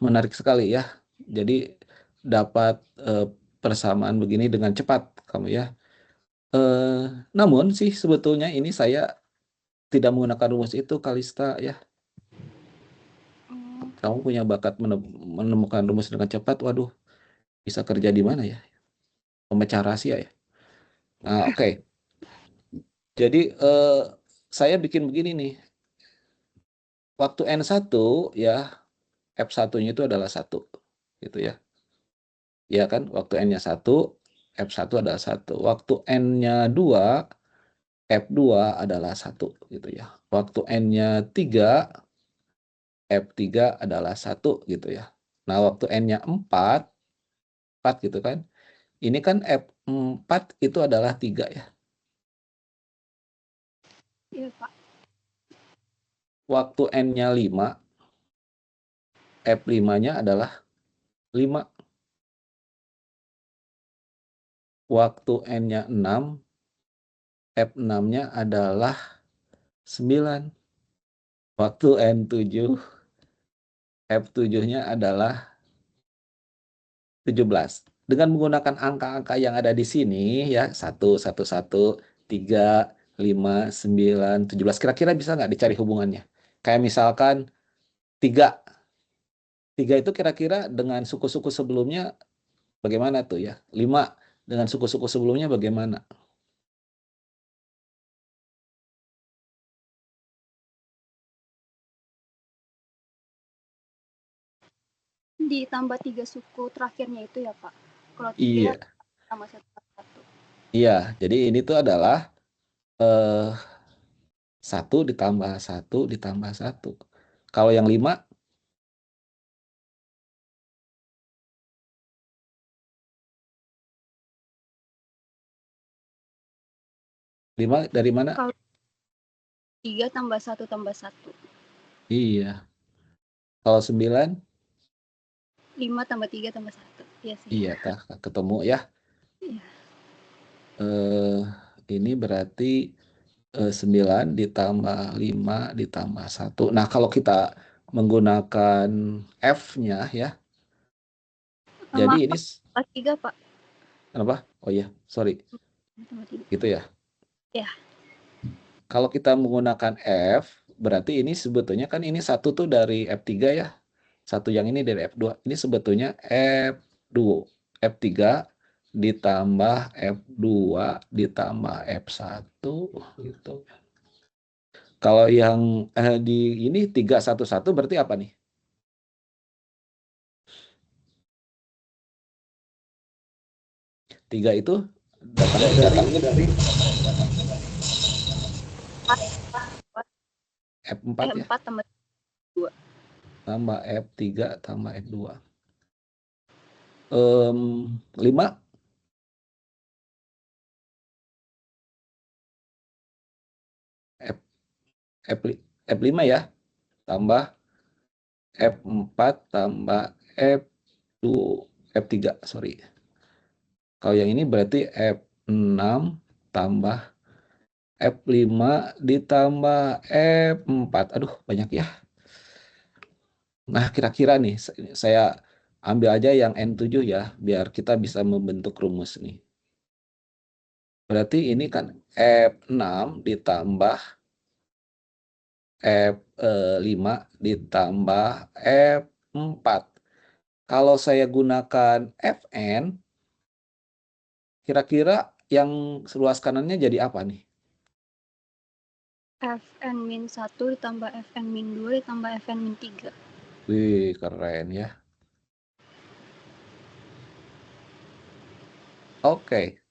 Menarik sekali ya. Jadi dapat persamaan begini dengan cepat kamu ya. Namun sih sebetulnya ini saya tidak menggunakan rumus itu, Kalista ya. Kamu punya bakat menemukan rumus dengan cepat. Waduh, bisa kerja di mana ya? Pemecah rahasia ya. Nah, oke. Jadi saya bikin begini nih. Waktu N1 ya, F1-nya itu adalah 1 gitu ya. Ya kan, waktu N-nya 1, F1 adalah 1. Waktu N-nya 2, F2 adalah 1 gitu ya. Waktu N-nya 3, F3 adalah 1 gitu ya. Nah, waktu N-nya 4 gitu kan. Ini kan F4 itu adalah 3 ya. Iya, Pak. Waktu N-nya 5, F5-nya adalah 5. Waktu N-nya 6, F6-nya adalah 9. Waktu N7, F7-nya adalah 17. Dengan menggunakan angka-angka yang ada di sini ya, 1, 1, 1, 3, 5, 9, 17. Kira-kira bisa nggak dicari hubungannya? Kayak misalkan 3. 3 itu kira-kira dengan suku-suku sebelumnya bagaimana tuh ya? 5 dengan suku-suku sebelumnya bagaimana? ditambah 3 suku terakhirnya itu ya, Pak? Kalau 3 Iya, tambah 1 tambah 1. iya. Jadi ini tuh adalah eh 1 ditambah 1 ditambah 1. Kalau yang 5, 5 dari mana? Kalau 3 tambah 1 tambah 1. Iya. Kalau 9, 5 tambah 3 tambah 1. Iya sih. iya, ketemu ya. Iya. Ini berarti 9 ditambah 5 ditambah 1. Nah, kalau kita menggunakan F-nya ya. Jadi ini Tambah 3, Pak. apa? Oh iya, sorry. Tambah 3. Gitu ya. Ya. Kalau kita menggunakan F, berarti ini sebetulnya kan ini 1 tuh dari F3 ya. 1 yang ini dari F2. Ini sebetulnya F2, F3 ditambah F2 ditambah F1 gitu. Kalau yang di ini 311 berarti apa nih? 3 itu datangnya dari F4 ya. F4 tambah 2. Tambah F3 tambah F2. 5 F5 ya. Tambah F4 tambah F3, sorry. Kalau yang ini berarti F6 tambah F5 ditambah F4. Aduh, banyak ya. Nah, kira-kira nih, saya ambil aja yang N7 ya, biar kita bisa membentuk rumus nih. Berarti ini kan F6 ditambah F5 ditambah F4. Kalau saya gunakan Fn, kira-kira yang seluas kanannya jadi apa nih? Fn-1 ditambah Fn-2 ditambah Fn-3. Wih, keren ya. Oke.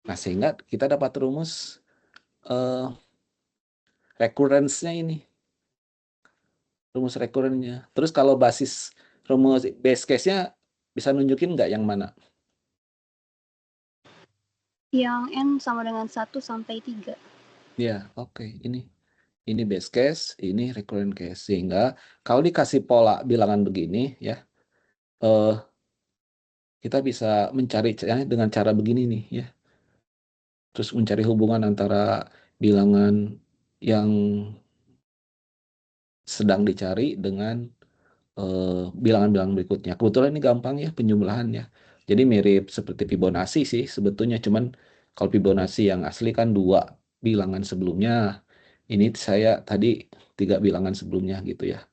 Nah, sehingga kita dapat rumus recurrence-nya ini. Rumus recurrence-nya. Terus kalau basis rumus base case-nya bisa nunjukin nggak yang mana? Yang N sama dengan 1 sampai 3. Ya, oke. Ini base case, ini recurrent case. Sehingga kalau dikasih pola bilangan begini ya, kita bisa mencari dengan cara begini nih ya. Terus mencari hubungan antara bilangan yang sedang dicari dengan bilangan-bilangan berikutnya. Kebetulan ini gampang ya penjumlahan ya. Jadi mirip seperti Fibonacci sih sebetulnya. Cuman kalau Fibonacci yang asli kan 2 bilangan sebelumnya. Ini saya tadi 3 bilangan sebelumnya gitu ya.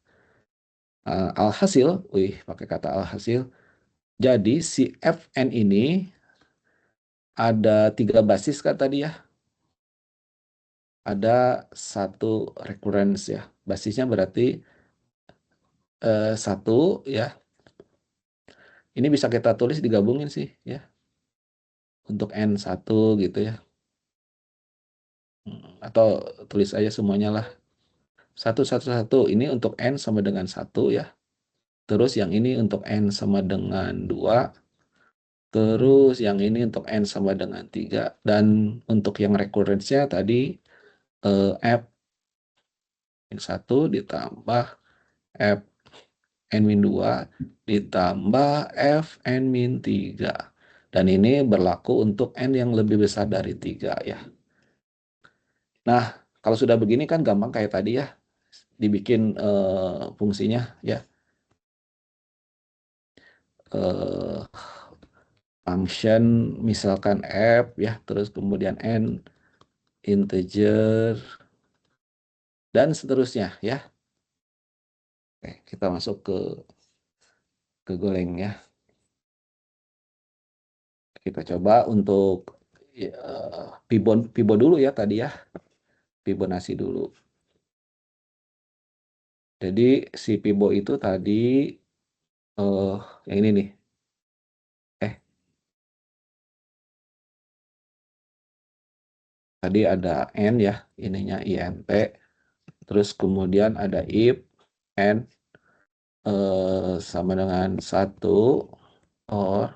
Alhasil, pakai kata alhasil. Jadi si Fn ini ada 3 basis kan tadi ya. Ada 1 recurrence ya. Basisnya berarti 1 ya. Ini bisa kita tulis digabungin sih ya. Untuk N1 gitu ya. Atau tulis aja semuanya lah. 1, 1, 1. Ini untuk N sama dengan 1 ya. Terus yang ini untuk N sama dengan 2. Terus yang ini untuk N sama dengan 3. Dan untuk yang recurrence-nya tadi F N1 ditambah F N-2 ditambah F N-3. Dan ini berlaku untuk N yang lebih besar dari 3 ya. Nah, kalau sudah begini kan gampang kayak tadi ya. Dibikin fungsinya ya. Function misalkan F ya, terus kemudian N integer dan seterusnya ya. Oke, kita masuk ke Golang ya. Kita coba untuk Pibo dulu ya tadi ya. Fibonacci dulu. Jadi si Pibo itu tadi yang ini nih. Tadi ada N ya, ininya INT. Terus kemudian ada if N sama dengan 1 or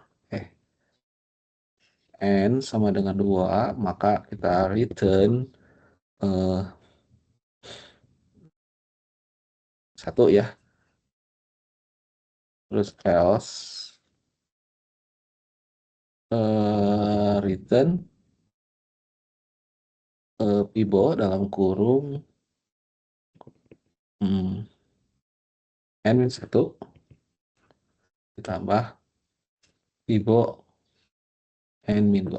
N sama dengan 2, maka kita return 1 ya. Terus else return Pibo dalam kurung N-1 ditambah Pibo N-2.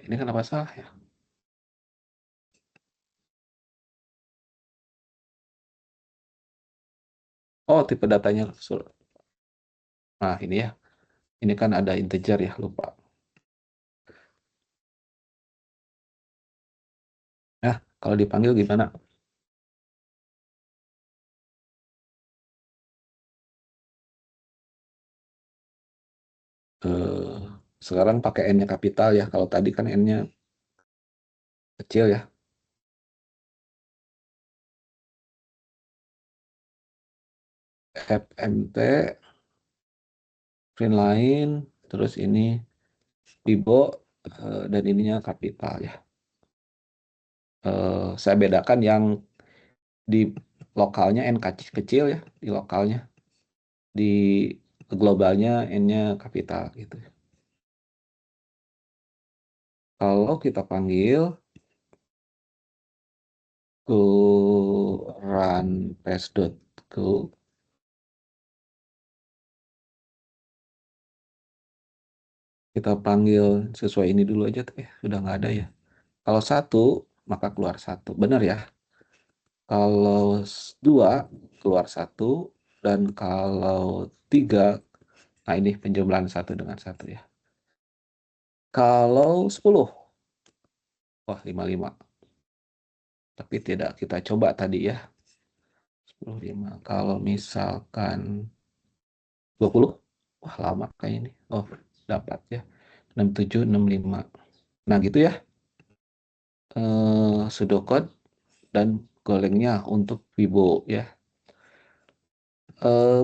Ini kenapa salah ya? Oh, tipe datanya. Nah, ini ya. Ini kan ada integer ya, lupa. Nah, kalau dipanggil gimana? Sekarang pakai N-nya kapital ya. Kalau tadi kan N-nya kecil ya. FMT print line, terus ini Pibo dan ininya kapital ya. Saya bedakan yang di lokalnya N kecil ya, di lokalnya. Di globalnya N-nya kapital gitu. Kalau kita panggil go run test.go, kita panggil sesuai ini dulu aja tuh ya, sudah nggak ada ya. Kalau 1 maka keluar 1, benar ya. Kalau 2 keluar 1, dan kalau 3, nah ini penjumlahan 1 dengan 1 ya. Kalau 10, wah 55. Tapi tidak kita coba tadi ya. 10, 5. Kalau misalkan 20, wah lama kayak ini. Oh, dapat ya. 67, 65. Nah gitu ya. Pseudocode dan golengnya untuk Vibo ya.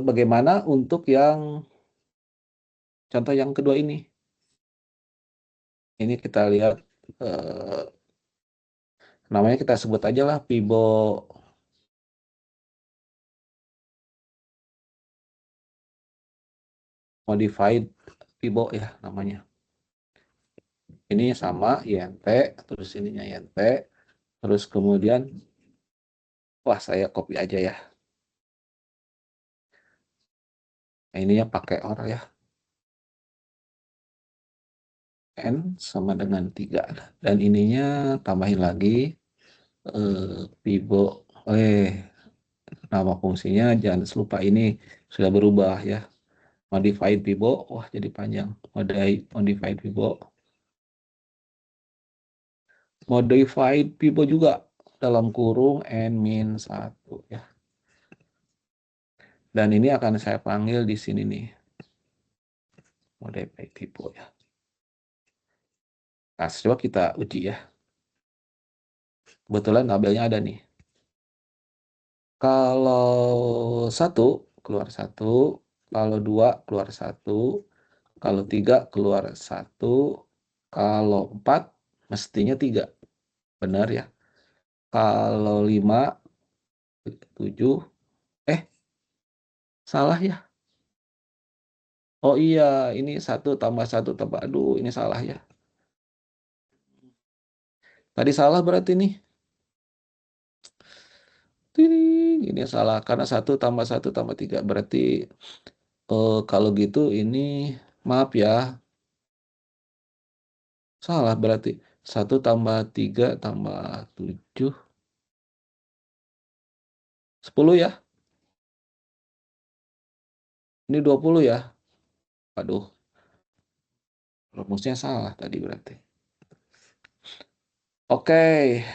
Bagaimana untuk yang contoh yang kedua ini? Ini kita lihat namanya kita sebut aja lah Vibo modified Vibo ya namanya. Ini sama INT, terus ininya INT, terus kemudian wah saya copy aja ya. Nah, ininya pakai OR ya. N sama dengan 3. Dan ininya tambahin lagi Vibo. Nama fungsinya jangan lupa ini sudah berubah ya. Modified Vibo, wah jadi panjang. Modified Vibo. Modified Vibo juga dalam kurung N-1 ya. Dan ini akan saya panggil di sini nih. Modified Vibo ya. Nah, coba kita uji ya. Kebetulan tabelnya ada nih. Kalau 1 keluar 1, kalau 2 keluar 1, kalau 3 keluar 1, kalau 4 mestinya 3. Benar ya. Kalau 5, 7, salah ya. Oh iya, ini 1 tambah 1 tambah, aduh ini salah ya. Tadi salah berarti nih. Ini salah, karena 1 tambah 1 tambah 3. Berarti kalau gitu ini, maaf ya. Salah berarti. 1 tambah 3 tambah 7. 10 ya. Ini 20 ya. Aduh. Rumusnya salah tadi berarti. Oke.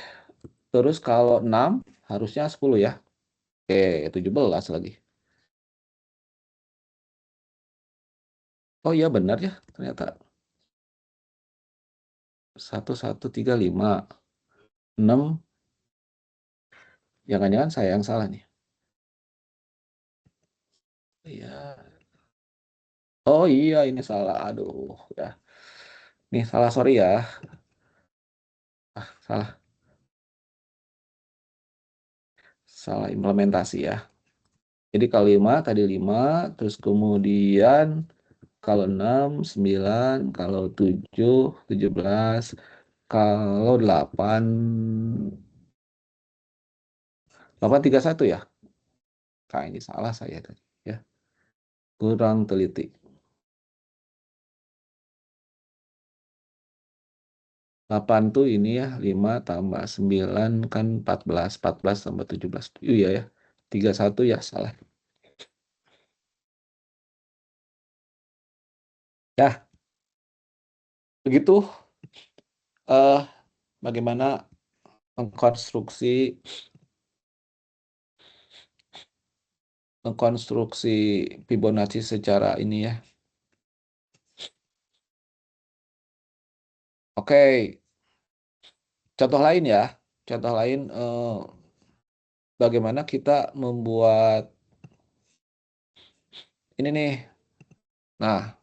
Terus kalau 6 harusnya 10 ya. Oke, 17 lagi. Oh iya benar ya, ternyata. 1, 1, 3, 5, 6. Jangan-jangan saya yang salah nih. Iya. Oh iya, ini salah. Aduh, ya. Nih salah, sorry ya. Salah. Salah implementasi ya. Jadi kalau 5 tadi 5, terus kemudian kalau 6, 9, kalau 7, 17, kalau 8, 831 ya. Nah, ini salah saya tadi ya. Kurang teliti. 8 tuh ini ya, 5 tambah 9 kan 14, 14 tambah 17. Iya ya. 31 ya, salah. Ya. Begitu bagaimana mengkonstruksi Fibonacci secara ini ya. Oke. Contoh lain ya. Contoh lain bagaimana kita membuat ini nih. Nah,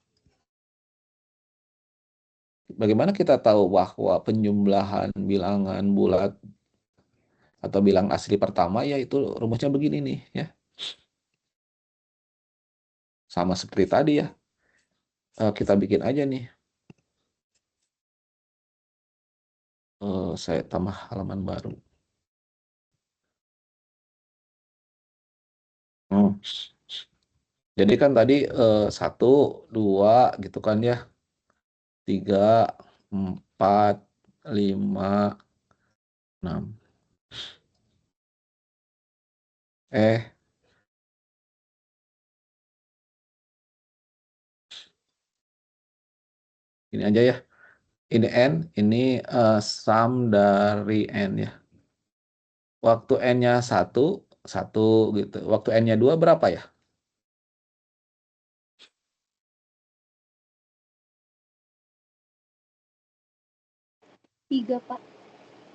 bagaimana kita tahu bahwa penjumlahan bilangan bulat atau bilangan asli pertama ya itu rumusnya begini nih ya. Sama seperti tadi ya. Kita bikin aja nih. Saya tambah halaman baru. Jadi kan tadi 1, 2 gitu kan ya. 3, 4, 5, 6. Ini aja ya. Ini N, ini sum dari N ya. Waktu N-nya 1, 1 gitu. Waktu N-nya 2 berapa ya? 3, Pak.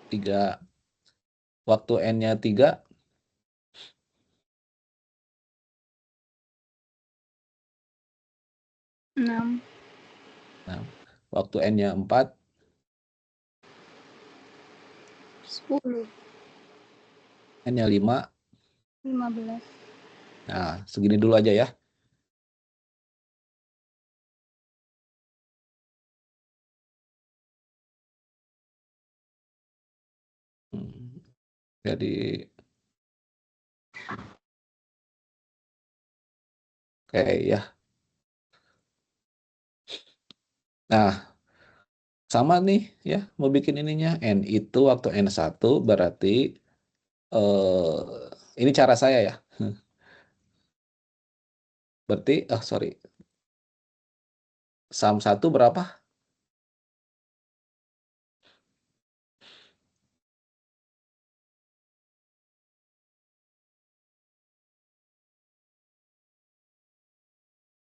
3. Waktu N-nya 3, 6. 6. Waktu N-nya 4, 10. N-nya 5. 15. Nah, segini dulu aja ya. Jadi oke ya. Nah, sama nih ya, mau bikin ininya. N itu waktu N1 berarti ini cara saya ya. Berarti, sorry. Sum 1 berapa?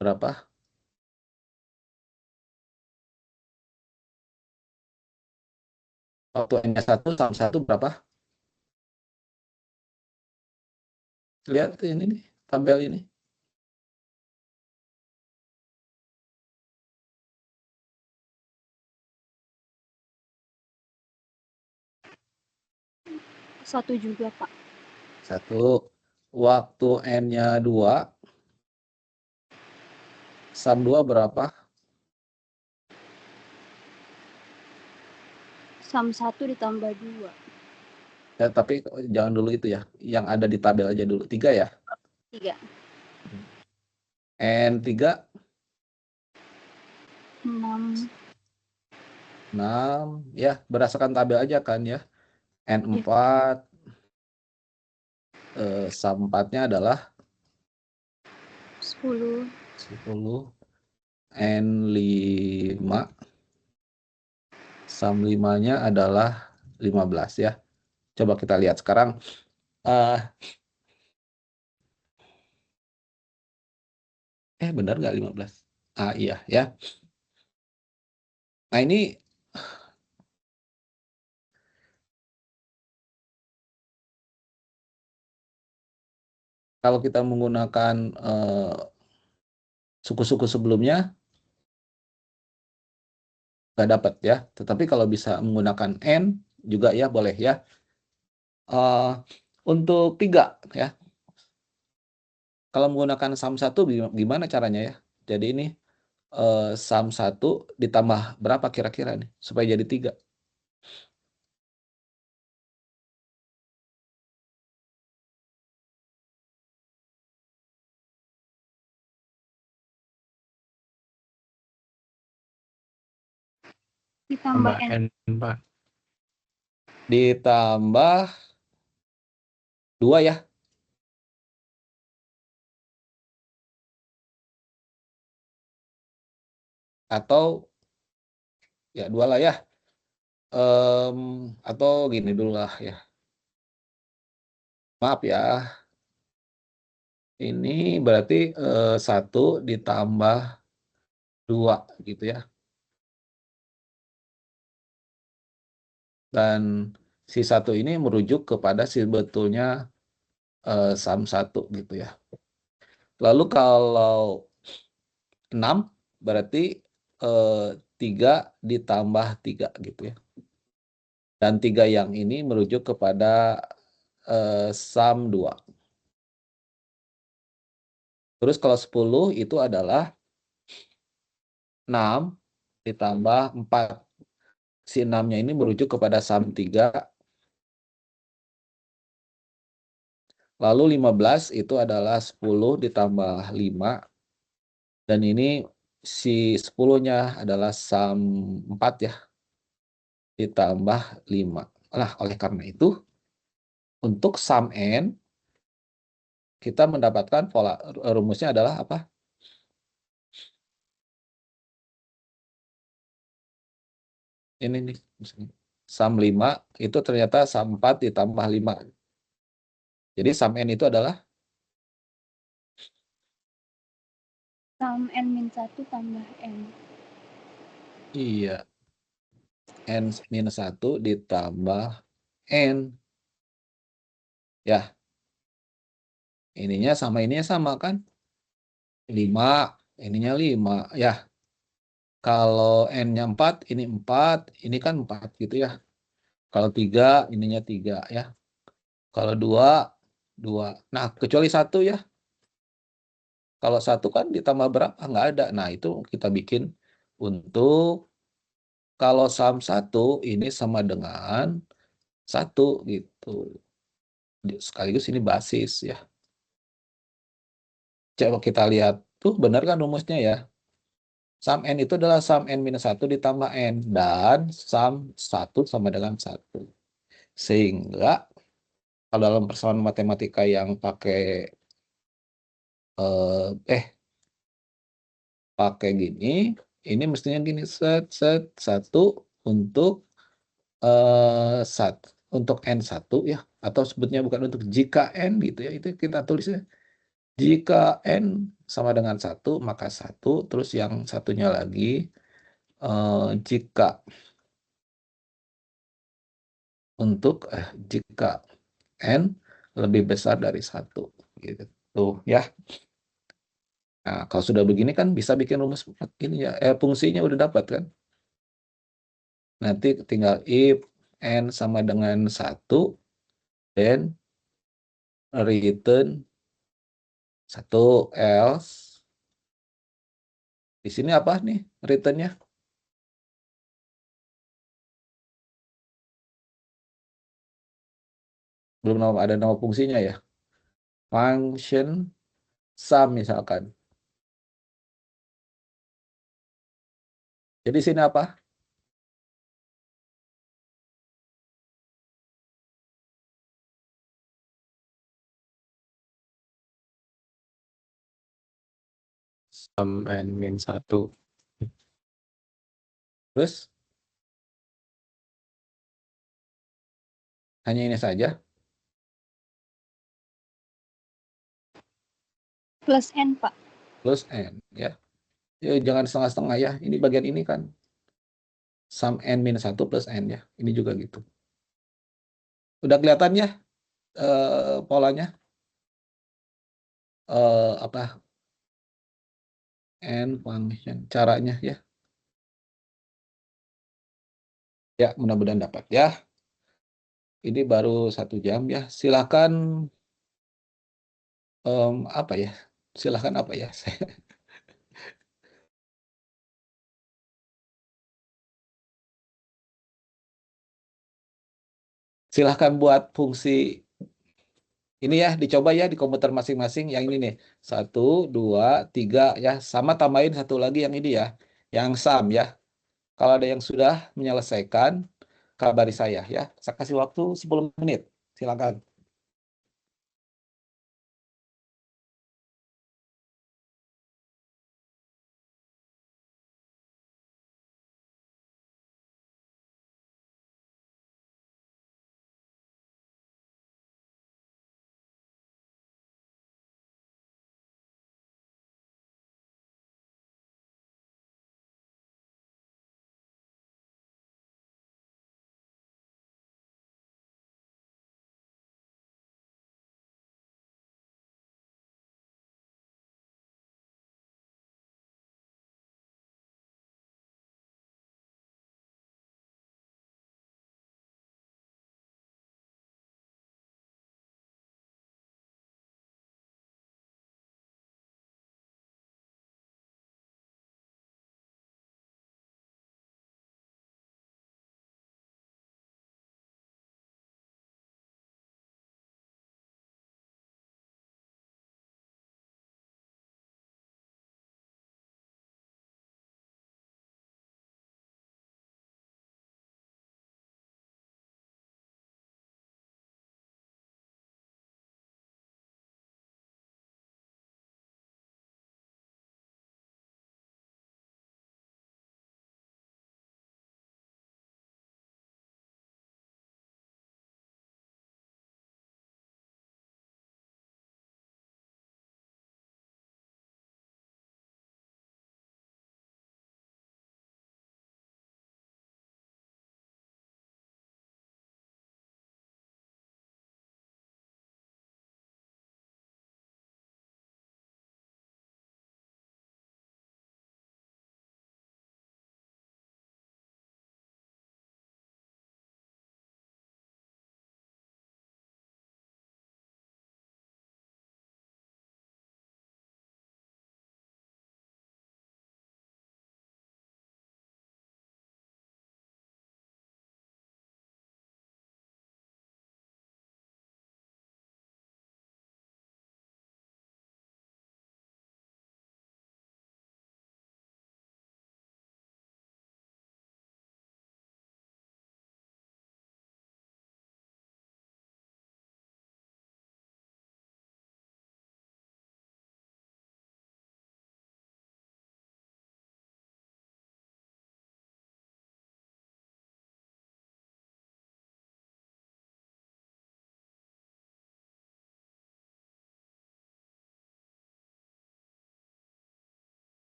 Berapa? Waktu N-nya 1, sum 1 berapa? Lihat ini nih, tabel ini. Satu juga, Pak. 1. Waktu N-nya 2, sum 2 berapa? Sum 1 ditambah 2. Ya, tapi jangan dulu itu ya. Yang ada di tabel aja dulu. 3 ya? 3. N3, 6. 6. Ya, berdasarkan tabel aja kan ya. N4, sum 4-nya adalah 10. 10. N5, sum 5-nya adalah 15 ya. Coba kita lihat sekarang Benar nggak 15? Iya ya. Nah ini kalau kita menggunakan suku-suku sebelumnya nggak dapat ya. Tetapi kalau bisa menggunakan N juga ya boleh ya. Untuk 3 ya. Kalau menggunakan sum 1 gimana caranya ya? Jadi ini sum 1 ditambah berapa kira-kira nih supaya jadi 3? Ditambah Tambah N. N, Pak. Ditambah 2 ya. Atau ya 2 lah ya. Atau gini dulu lah ya. Maaf ya. Ini berarti 1 ditambah 2 gitu ya. Dan si 1 ini merujuk kepada sebetulnya sum 1 gitu ya. Lalu kalau 6 berarti 3 ditambah 3 gitu ya. Dan 3 yang ini merujuk kepada sum 2. Terus kalau 10 itu adalah 6 ditambah 4. Si 6-nya ini merujuk kepada sum 3. Lalu 15 itu adalah 10 ditambah 5. Dan ini si 10-nya adalah sum 4 ya. Ditambah 5. Nah, oleh karena itu, untuk sum N, kita mendapatkan rumusnya adalah apa? Ini nih. Sum 5 itu ternyata sum 4 ditambah 5. Jadi sum N itu adalah? Sum N min 1 tambah N. Iya. N minus 1 ditambah N. Ya. Ininya sama kan? 5. Ininya 5. Ya. Kalau N-nya 4, ini 4. Ini kan 4 gitu ya. Kalau 3, ininya 3 ya. Kalau 2, 2. Nah, kecuali 1 ya. Kalau 1 kan ditambah berapa? Nggak ada. Nah, itu kita bikin untuk kalau sum 1 ini sama dengan 1 gitu. Sekaligus ini basis ya. Coba kita lihat. Tuh benar kan rumusnya ya. Sum N itu adalah sum N minus 1 ditambah N. Dan sum 1 sama dengan 1. Sehingga kalau dalam persoalan matematika yang pakai gini, ini mestinya gini set 1 untuk untuk N1 ya, atau sebutnya bukan untuk jika N gitu ya, itu kita tulisnya jika N sama dengan 1 maka 1, terus yang satunya lagi jika jika N lebih besar dari 1 gitu ya. Nah, kalau sudah begini kan bisa bikin rumus ini ya, fungsinya udah dapat kan. Nanti tinggal if N sama dengan 1, then return 1 else. Di sini apa nih returnnya? Belum ada nama fungsinya ya. Function sum misalkan. Jadi sini apa? Sum N min 1. Terus hanya ini saja. Plus N, Pak. Plus N, ya. Ya, jangan setengah-setengah ya. Ini bagian ini kan sum N minus 1 plus N ya. Ini juga gitu. Udah kelihatan ya polanya? Apa? N function. Caranya ya. Ya, mudah-mudahan dapat ya. Ini baru 1 jam ya. Silakan apa ya? Silakan apa ya? Silahkan buat fungsi ini ya, dicoba ya di komputer masing-masing. Yang ini nih, 1, 2, 3 ya. Sama tambahin satu lagi yang ini ya, yang sum ya. Kalau ada yang sudah menyelesaikan, kabari saya ya. Saya kasih waktu 10 menit. Silakan.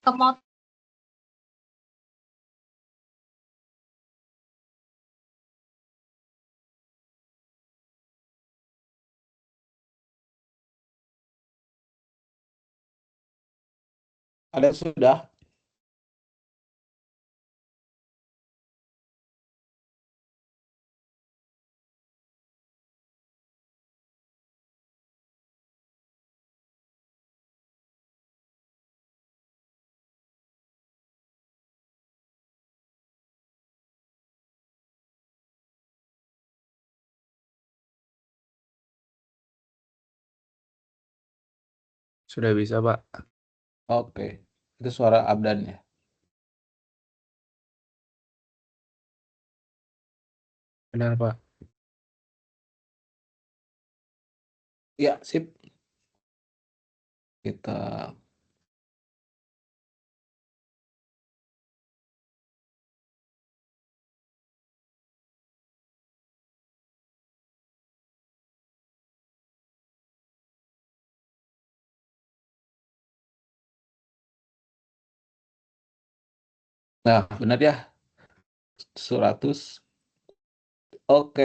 Kemot. Ada sudah? Sudah bisa, Pak. Oke, itu suara Abdan ya. Benar, Pak. Ya, sip. Kita Nah, benar ya. 100. Oke,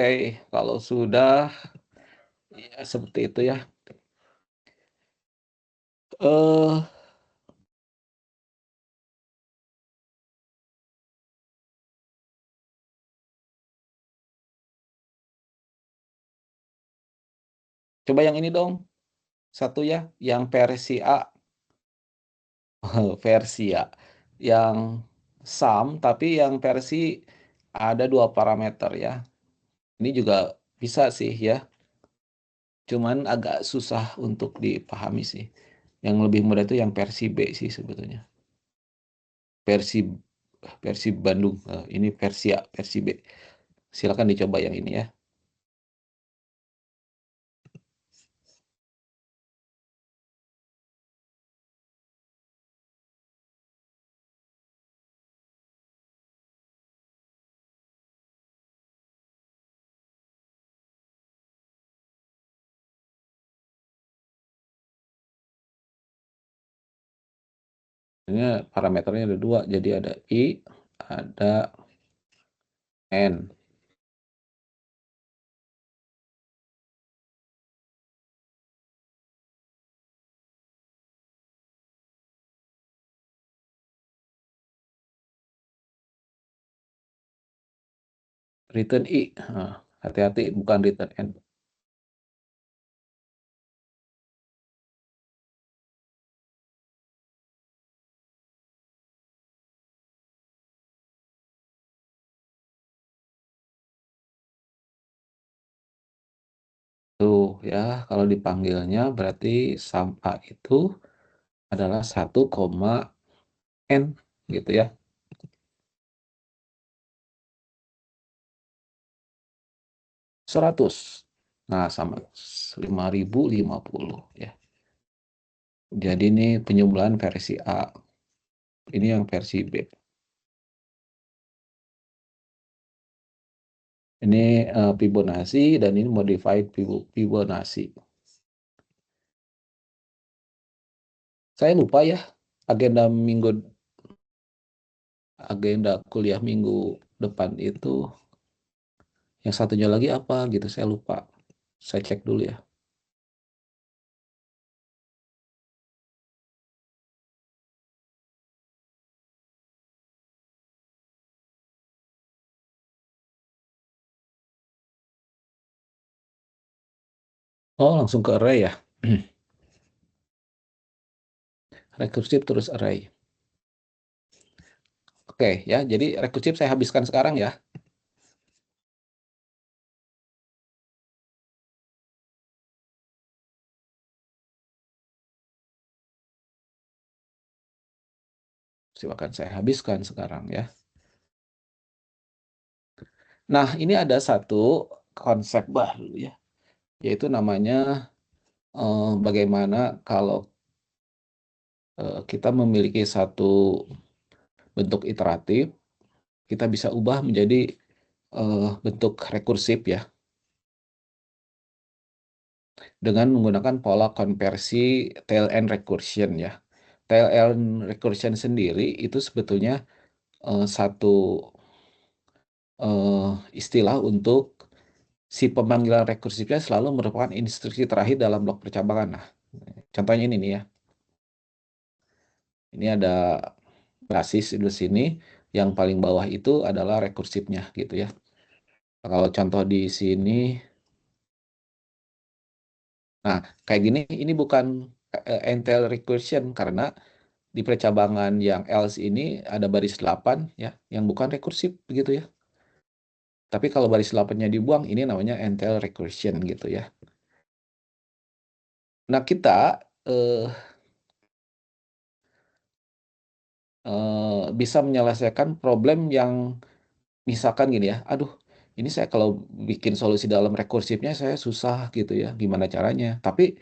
kalau sudah ya seperti itu ya. Eh coba yang ini dong. Satu ya, yang versi A. Versi A. Yang sum tapi yang versi ada 2 parameter ya. Ini juga bisa sih ya. Cuman agak susah untuk dipahami sih. Yang lebih mudah itu yang versi B sih sebetulnya. Versi versi Bandung. Ini versi A, versi B. Silakan dicoba yang ini ya. Ini parameternya ada 2, jadi ada I, ada N. Return I. Hati-hati bukan return N. Tuh ya, kalau dipanggilnya berarti sum A itu adalah 1, N gitu ya. Seratus. Nah, sama 5050 ya. Jadi ini penjumlahan versi A. Ini yang versi B. Ini Fibonacci dan ini modified Fibonacci. Saya lupa ya agenda kuliah minggu depan itu yang satunya lagi apa gitu, saya lupa. Saya cek dulu ya. Oh, langsung ke array ya. Rekursif terus array. Oke ya, jadi rekursif saya habiskan sekarang ya. Silakan saya habiskan sekarang ya. Nah, ini ada satu konsep baru ya, yaitu namanya bagaimana kalau kita memiliki satu bentuk iteratif, kita bisa ubah menjadi bentuk rekursif ya, dengan menggunakan pola konversi tail end recursion ya. tail end recursion sendiri itu sebetulnya satu istilah untuk si pemanggilan rekursifnya selalu merupakan instruksi terakhir dalam blok percabangan. Nah, contohnya ini nih ya. Ini ada basis di sini, yang paling bawah itu adalah rekursifnya gitu ya. Kalau contoh di sini, nah kayak gini, ini bukan entail recursion karena di percabangan yang else ini ada baris 8 ya, yang bukan rekursif begitu ya. Tapi kalau baris 8-nya dibuang, ini namanya entail recursion gitu ya. Nah, kita bisa menyelesaikan problem yang misalkan gini ya, aduh ini saya kalau bikin solusi dalam rekursifnya saya susah gitu ya, gimana caranya. Tapi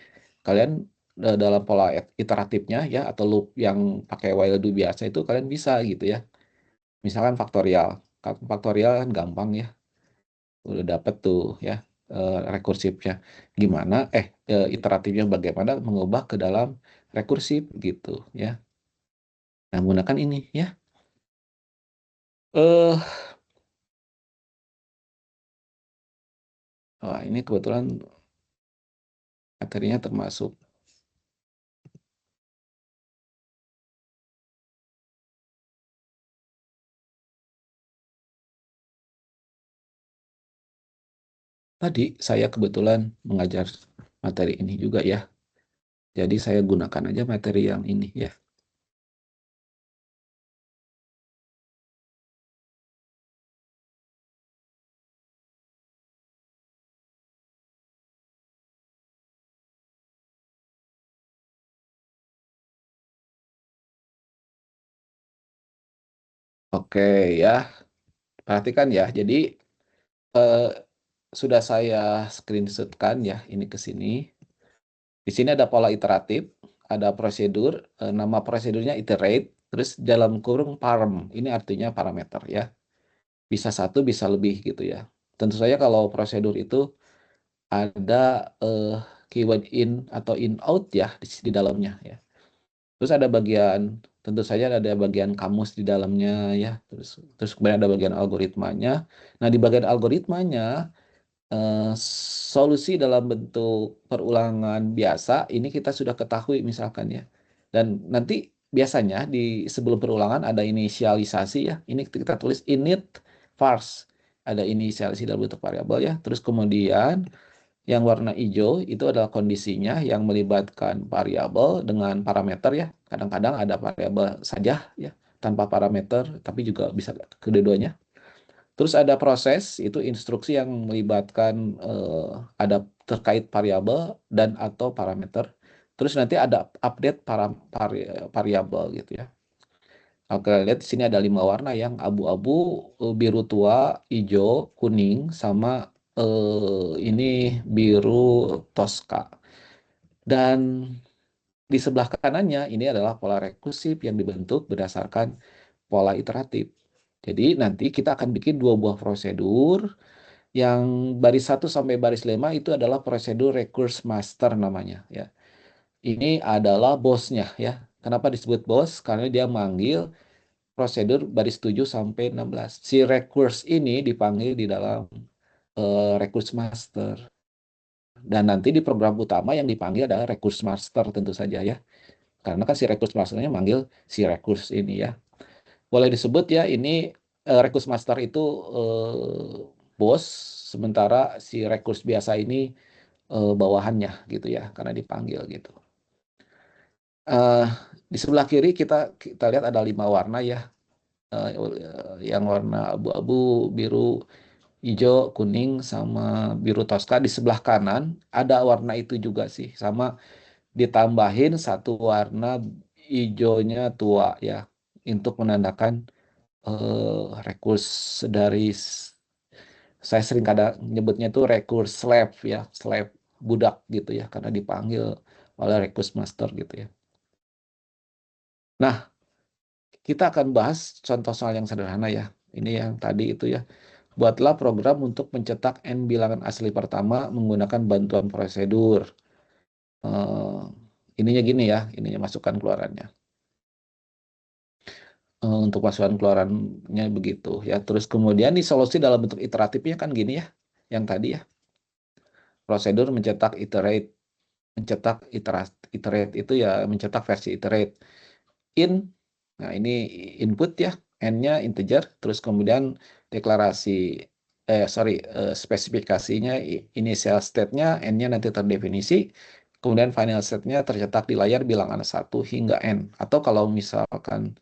kalian dalam pola iteratifnya ya, atau loop yang pakai while do biasa itu kalian bisa gitu ya. Misalkan faktorial. Faktorial kan gampang ya. Udah dapet tuh ya rekursifnya. Gimana, iteratifnya bagaimana mengubah ke dalam rekursif gitu ya. Nah, menggunakan ini ya. Wah, ini kebetulan materinya termasuk. Tadi saya kebetulan mengajar materi ini juga ya. Jadi saya gunakan aja materi yang ini ya. Oke ya, perhatikan ya. Jadi sudah saya screenshotkan ya ini ke sini. Di sini ada pola iteratif, ada prosedur, nama prosedurnya iterate, terus dalam kurung parm, ini artinya parameter ya. Bisa satu, bisa lebih gitu ya. Tentu saja kalau prosedur itu ada keyword in atau in out ya di dalamnya ya. Terus ada bagian, tentu saja ada bagian kamus di dalamnya ya. Terus kemudian ada bagian algoritmanya. Nah, di bagian algoritmanya solusi dalam bentuk perulangan biasa ini kita sudah ketahui misalkan ya. Dan nanti biasanya di sebelum perulangan ada inisialisasi ya. Ini kita tulis init vars. Ada inisialisasi dalam bentuk variabel ya. Terus kemudian yang warna hijau itu adalah kondisinya yang melibatkan variabel dengan parameter ya. Kadang-kadang ada variabel saja ya, tanpa parameter, tapi juga bisa kedua-duanya. Terus ada proses, itu instruksi yang melibatkan ada terkait variabel dan atau parameter. Terus nanti ada update variabel gitu ya. Oke, lihat di sini ada 5 warna yang abu-abu, biru tua, hijau, kuning, sama ini biru toska. Dan di sebelah kanannya ini adalah pola rekursif yang dibentuk berdasarkan pola iteratif. Jadi nanti kita akan bikin 2 buah prosedur. Yang baris 1 sampai baris 5 itu adalah prosedur recurse master namanya ya. Ini adalah bosnya ya. Kenapa disebut bos? Karena dia manggil prosedur baris 7 sampai 16. Si recurse ini dipanggil di dalam recurse master. Dan nanti di program utama yang dipanggil adalah recurse master tentu saja ya. Karena kan si recurse masternya manggil si recurse ini ya. Boleh disebut ya ini recurse master itu bos, sementara si recurse biasa ini bawahannya gitu ya, karena dipanggil gitu. Di sebelah kiri kita lihat ada 5 warna ya, yang warna abu-abu, biru, hijau, kuning, sama biru toska. Di sebelah kanan ada warna itu juga sih, sama ditambahin 1 warna hijaunya tua ya, untuk menandakan recurse dari, saya sering kadang nyebutnya itu recurse slave ya, slave budak gitu ya, karena dipanggil oleh recurse master gitu ya. Nah, kita akan bahas contoh soal yang sederhana ya. Ini yang tadi itu ya. Buatlah program untuk mencetak n bilangan asli pertama menggunakan bantuan prosedur. Ininya gini ya, ininya masukan keluarannya. untuk masukan keluarannya begitu ya. Terus kemudian di solusi dalam bentuk iteratifnya kan gini ya, yang tadi ya. Prosedur mencetak iterate itu ya mencetak versi iterate. Nah ini input ya, n-nya integer, terus kemudian deklarasi spesifikasinya initial state-nya, n-nya nanti terdefinisi, kemudian final state-nya tercetak di layar bilangan 1 hingga n. Atau kalau misalkan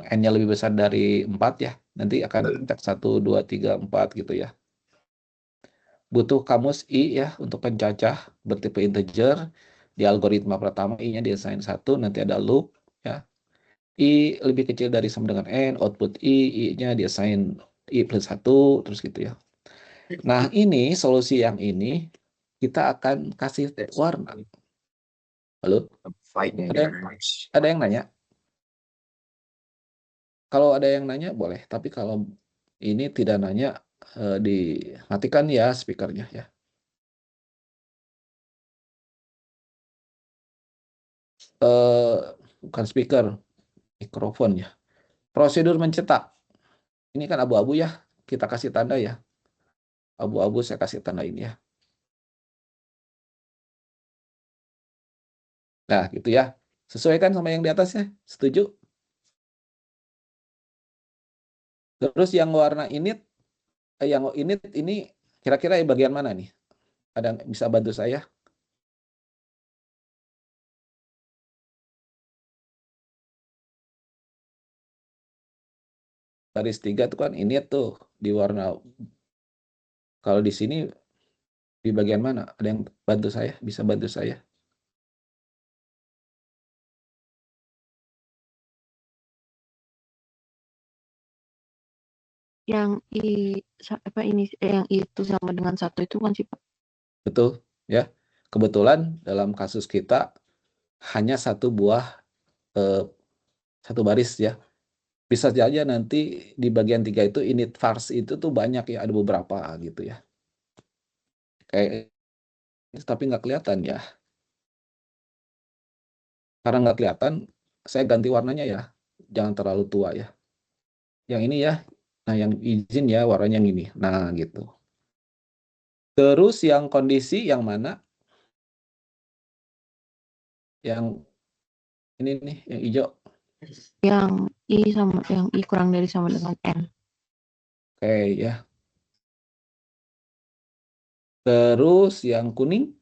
n-nya lebih besar dari 4 ya, nanti akan cetak 1, 2, 3, 4 gitu ya. Butuh kamus I ya untuk pencacah bertipe integer. Di algoritma pertama I-nya diassign 1, nanti ada loop ya. I lebih kecil dari sama dengan N, output I-nya diassign I plus 1, terus gitu ya. Nah ini solusi yang ini kita akan kasih warna. Halo? Ada yang nanya? Kalau ada yang nanya boleh, tapi kalau ini tidak nanya dimatikan ya speakernya ya. Bukan speaker, mikrofon ya. Prosedur mencetak. Ini kan abu-abu ya, kita kasih tanda ya. Abu-abu saya kasih tanda ini ya. Nah, gitu ya. Sesuaikan sama yang di atasnya. Setuju? Terus yang warna init ini kira-kira bagian mana nih? Ada yang bisa bantu saya? Garis 3 itu kan init tuh di warna. Kalau di sini di bagian mana? Ada yang bantu saya? Bisa bantu saya? Yang yang itu sama dengan 1 itu kan sih Pak? Betul ya. Kebetulan dalam kasus kita hanya satu baris ya. Bisa saja nanti di bagian 3 itu init vars itu tuh banyak ya, ada beberapa gitu ya. Kayak tapi nggak kelihatan ya. Karena nggak kelihatan, saya ganti warnanya ya. Jangan terlalu tua ya. Yang ini ya. Nah, yang izin ya warnanya yang ini. Nah, gitu. Terus yang kondisi yang mana? Yang ini nih, yang hijau. Yang I kurang dari sama dengan N. Oke ya. Terus yang kuning?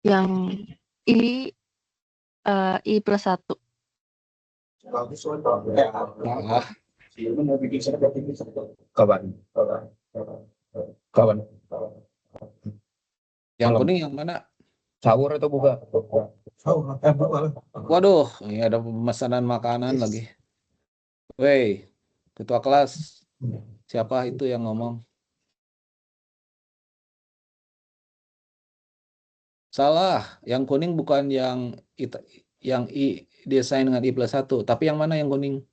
Yang I plus 1. Nah, Kawan. yang Malam. kuning yang mana? Sahur atau buka? Waduh, ini ada pemesanan makanan lagi. Woi, ketua kelas. Siapa itu yang ngomong? Salah, yang kuning bukan yang I desain dengan I plus 1, tapi yang mana yang kuning?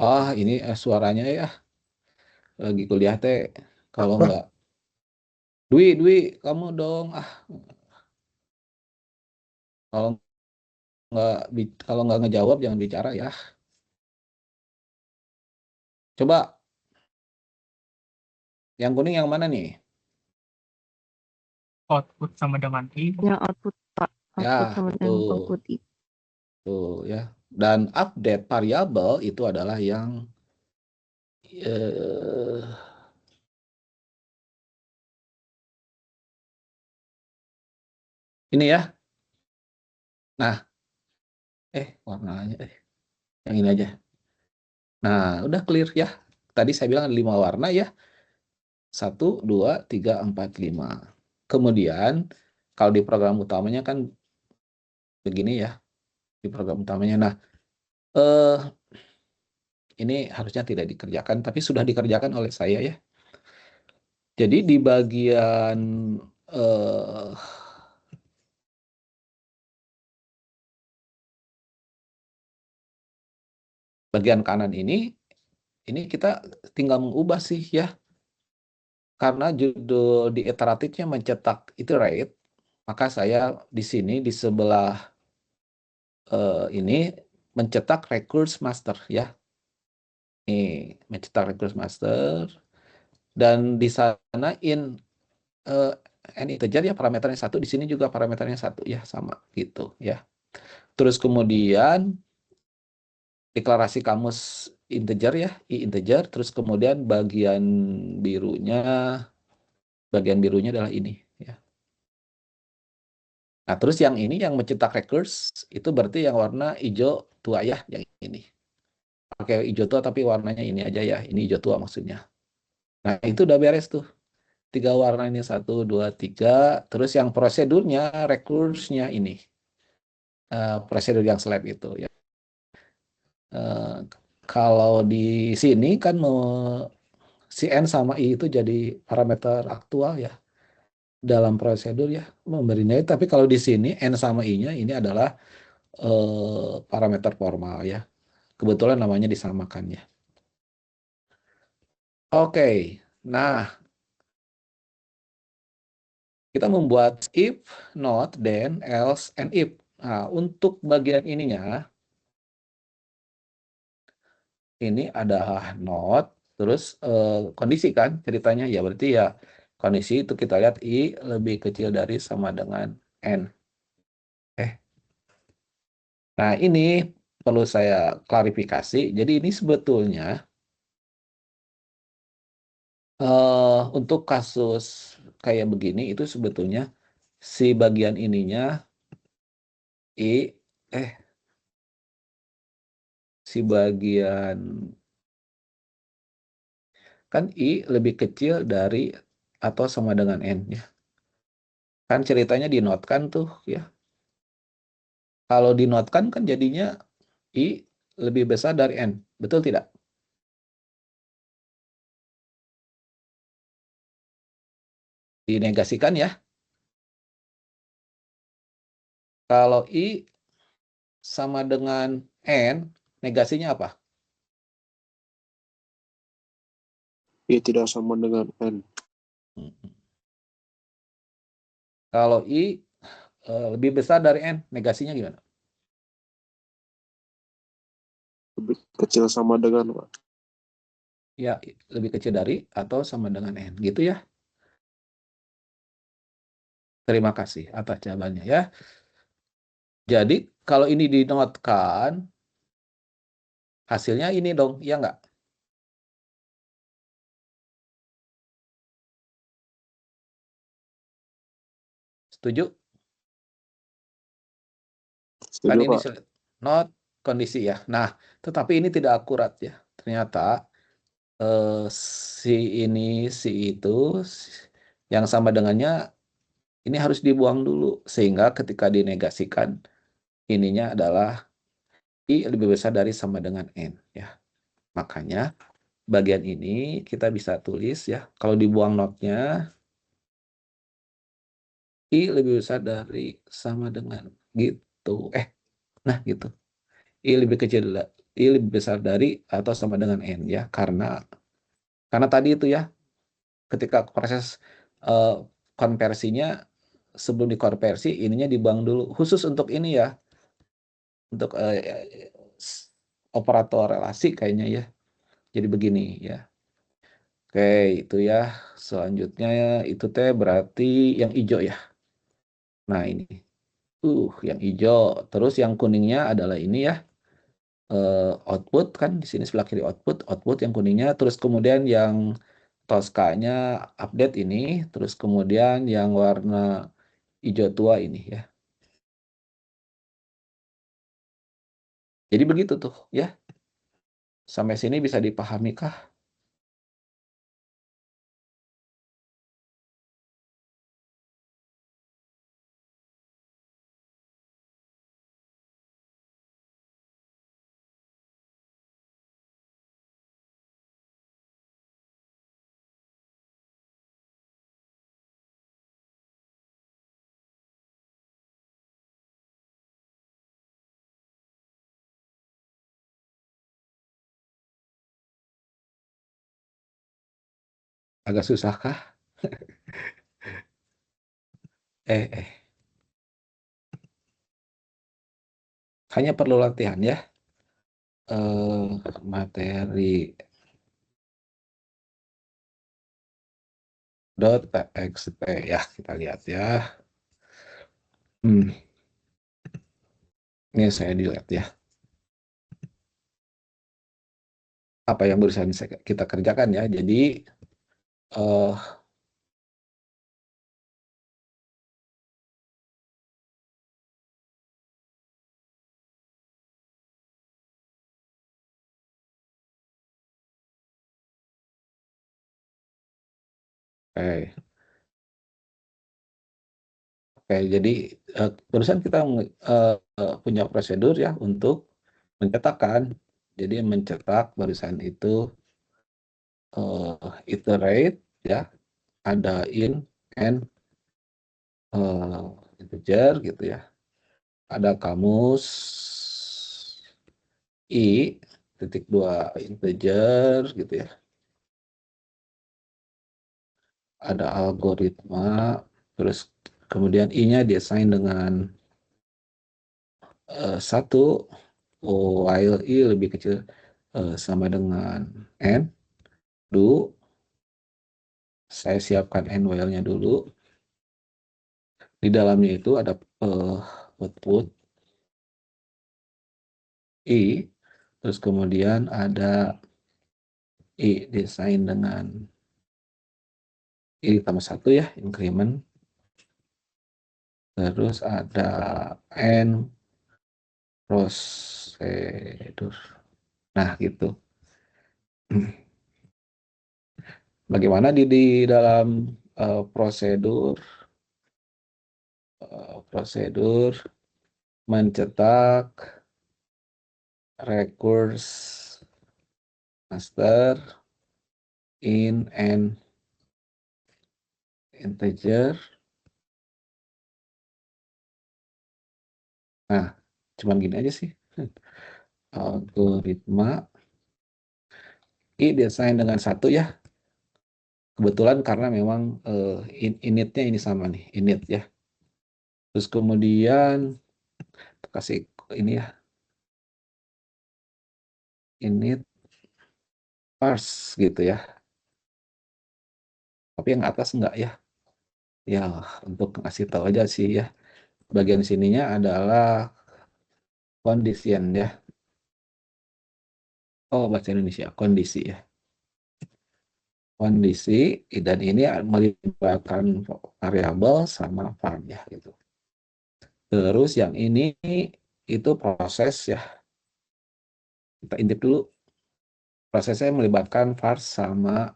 Ah, ini suaranya ya. Lagi kuliah teh. Kalau enggak. Dwi, kamu dong. Kalau nggak ngejawab jangan bicara ya. Coba yang kuning yang mana nih? Output sama dengan I. Yang output Pak. Ya, Output sama dengan betul. output I. Tuh ya. Dan update variabel itu adalah yang ini ya. Nah, warnanya yang ini aja. Nah, udah clear ya. Tadi saya bilang ada 5 warna ya. 1, 2, 3, 4, 5. Kemudian kalau di program utamanya kan begini ya. Di program utamanya. Nah, ini harusnya tidak dikerjakan, tapi sudah dikerjakan oleh saya ya. Jadi di bagian kanan ini ini kita tinggal mengubah sih ya. Karena judul di iteratifnya mencetak iterate, maka saya di sini di sebelah ini mencetak recurse master ya. Ini mencetak recurse master dan di sana n integer ya parameternya satu, di sini juga parameternya satu ya sama gitu ya. Terus kemudian deklarasi kamus integer ya, i integer, terus kemudian bagian birunya adalah ini ya. Nah, terus yang ini yang mencetak recurse itu berarti yang warna hijau tua ya, yang ini. Pakai hijau tua tapi warnanya ini aja ya, ini hijau tua maksudnya. Nah, itu udah beres tuh. 3 warna ini 1, 2, 3. Terus yang prosedurnya, recurse-nya ini. Prosedur yang slab itu ya. Kalau di sini kan si N sama I itu jadi parameter aktual ya. Dalam prosedur ya, memberi nilai. Tapi kalau di sini N sama I-nya ini adalah parameter formal ya. Kebetulan namanya disamakan ya. Oke, nah kita membuat if, not, then, else, and if. Nah, untuk bagian ininya, ini ada not, terus kondisi kan ceritanya. Ya berarti ya kondisi itu kita lihat I lebih kecil dari sama dengan N. Nah ini perlu saya klarifikasi. Jadi ini sebetulnya untuk kasus kayak begini itu sebetulnya si bagian ininya I si bagian kan I lebih kecil dari atau sama dengan N ya. Kan ceritanya di note kan tuh ya. Kalau di note kan jadinya I lebih besar dari N. Betul tidak? Dinegasikan ya. Kalau I sama dengan N, negasinya apa? I tidak sama dengan N. Kalau I lebih besar dari N, negasinya gimana? Lebih kecil sama dengan, Pak. Ya, lebih kecil dari atau sama dengan N. Gitu ya. Terima kasih atas jawabannya ya. Jadi, kalau ini dinotekan, hasilnya ini dong, ya nggak? Setuju? Setuju, Kan ini Pak. not kondisi ya. Nah, tetapi ini tidak akurat ya. Ternyata si ini, si itu, yang sama dengannya, ini harus dibuang dulu. Sehingga ketika dinegasikan, ininya adalah I lebih besar dari sama dengan N. Ya. Makanya bagian ini kita bisa tulis ya. Kalau dibuang notnya, I lebih besar dari sama dengan gitu. Nah gitu. I lebih kecil, I lebih besar dari atau sama dengan N ya. Karena tadi itu ya, ketika proses eh, konversinya, sebelum dikonversi, ininya dibuang dulu. Khusus untuk ini ya, untuk operator relasi kayaknya ya. Jadi begini ya. Oke, itu ya. Selanjutnya itu teh berarti yang hijau ya. Nah, ini. Yang hijau. Terus yang kuningnya adalah ini ya. Output kan di sini sebelah kiri output yang kuningnya. Terus kemudian yang Tosca-nya update ini, terus kemudian yang warna hijau tua ini ya. Jadi begitu tuh ya. Sampai sini bisa dipahami kah? Agak susah kah? Hanya perlu latihan ya. Materi .txt ya, kita lihat ya. Ini saya dilihat ya. Apa yang barusan kita kerjakan ya. Jadi Oke, jadi barusan kita punya prosedur ya untuk mencetakkan. Jadi mencetak barusan itu iterate ya, ada in and integer gitu ya. Ada kamus i.2 integer gitu ya. Ada algoritma, terus kemudian i-nya diassign dengan 1, while i lebih kecil sama dengan n, do, saya siapkan n while-nya dulu. Di dalamnya itu ada output i, terus kemudian ada i design dengan i tambah 1 ya, increment. Terus ada n prosedur. Nah, gitu. Bagaimana di dalam prosedur mencetak recurse master in and integer. Nah, cuman gini aja sih. Algoritma i desain dengan 1 ya. Kebetulan karena memang initnya ini sama nih, init ya. Terus kemudian kasih ini ya, init parse gitu ya. Tapi yang atas enggak ya. Ya, untuk ngasih tahu aja sih ya. Bagian sininya adalah condition ya. Oh, bahasa Indonesia, kondisi ya. Kondisi, dan ini melibatkan variabel sama var ya gitu. Terus yang ini itu proses ya. Kita intip dulu. Prosesnya melibatkan var sama,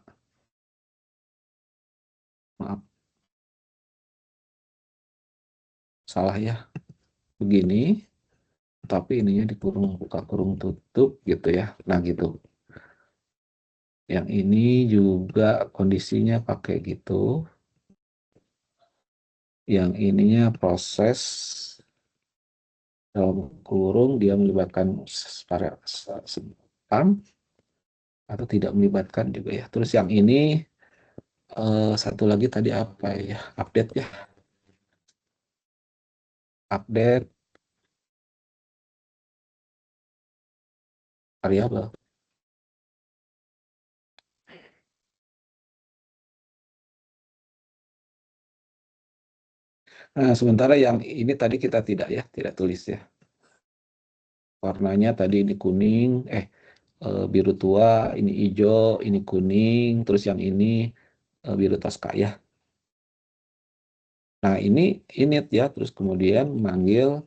maaf, salah ya. Begini, tapi ininya dikurung, buka kurung tutup gitu ya. Nah gitu. Yang ini juga kondisinya pakai gitu. Yang ininya proses dalam kurung dia melibatkan spam atau tidak melibatkan juga ya. Terus yang ini satu lagi tadi apa ya? Update ya. Update variabel. Nah, sementara yang ini tadi kita tidak tulis ya. Warnanya tadi ini kuning, biru tua, ini hijau, ini kuning, terus yang ini biru toska ya. Nah, ini init ya, terus kemudian manggil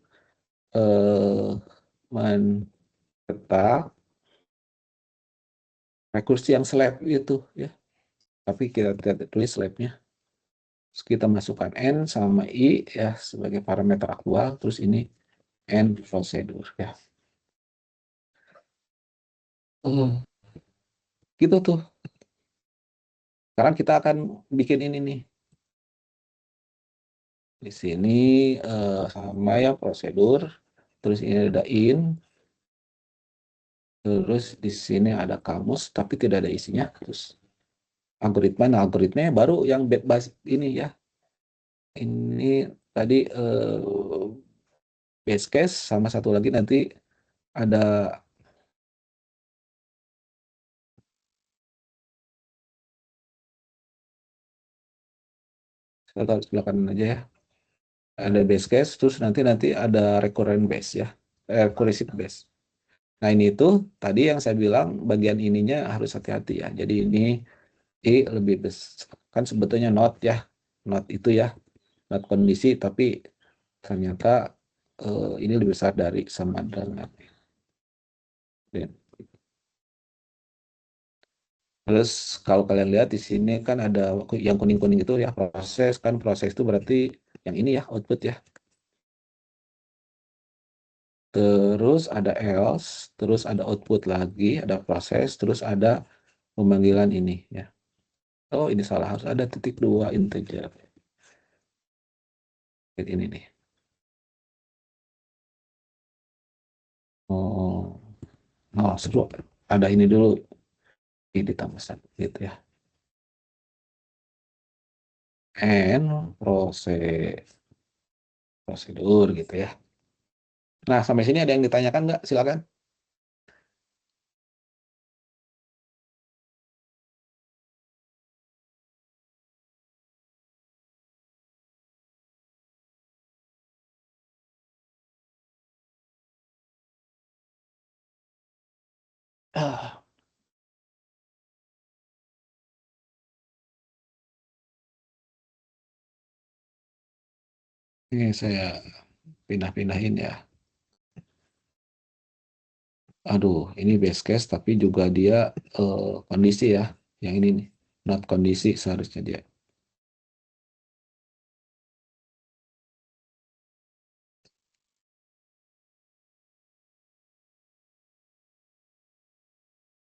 mencetak rekursi yang slab itu ya. Tapi kita tidak tulis slabnya. Terus kita masukkan n sama i ya sebagai parameter aktual, terus ini n prosedur ya. Gitu tuh. Sekarang kita akan bikin ini nih. Di sini sama ya prosedur, terus ini ada in, terus di sini ada kamus tapi tidak ada isinya, terus algoritma. Nah, algoritmanya baru yang bebas ini ya. Ini tadi base case sama satu lagi nanti ada saya taruh sebelah kanan aja ya. Ada base case, terus nanti ada recurrent base ya, recursive base. Nah ini tuh tadi yang saya bilang bagian ininya harus hati-hati ya. Jadi ini lebih besar kan sebetulnya not ya, not itu ya, not kondisi, tapi ternyata ini lebih besar dari sama dengan. Terus kalau kalian lihat di sini kan ada yang kuning-kuning itu ya proses, kan proses itu berarti yang ini ya output ya. Terus ada else, terus ada output lagi, ada proses, terus ada pemanggilan ini ya. Oh ini salah, harus ada titik 2 integer. Ini nih. Oh, oh seru. Ada ini dulu, ini ditambah satu gitu ya. Prosedur gitu ya. Nah sampai sini ada yang ditanyakan nggak? Silakan. Ah, ini saya pindah-pindahin ya. Aduh, ini base case tapi juga dia kondisi ya. Yang ini nih, not kondisi seharusnya dia.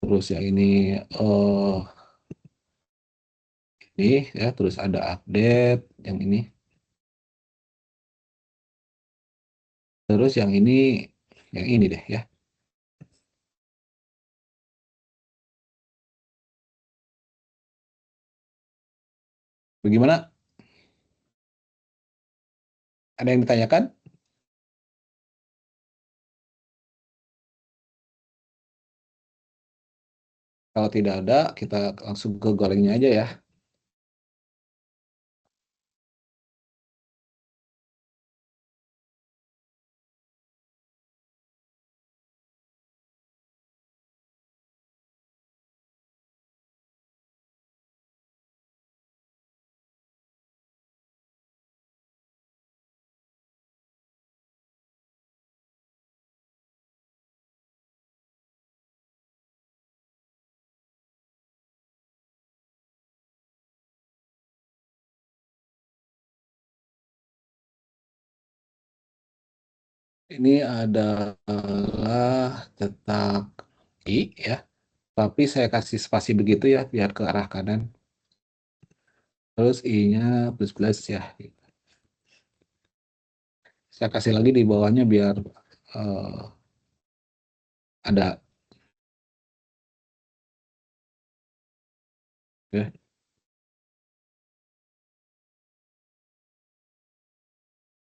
Terus yang ini ya, terus ada update yang ini. Terus yang ini deh ya. Bagaimana? Ada yang ditanyakan? Kalau tidak ada, kita langsung ke gorengnya aja ya. Ini adalah cetak I ya. Tapi saya kasih spasi begitu ya, biar ke arah kanan. Terus I-nya plus ya. Saya kasih lagi di bawahnya biar eh, ada ya.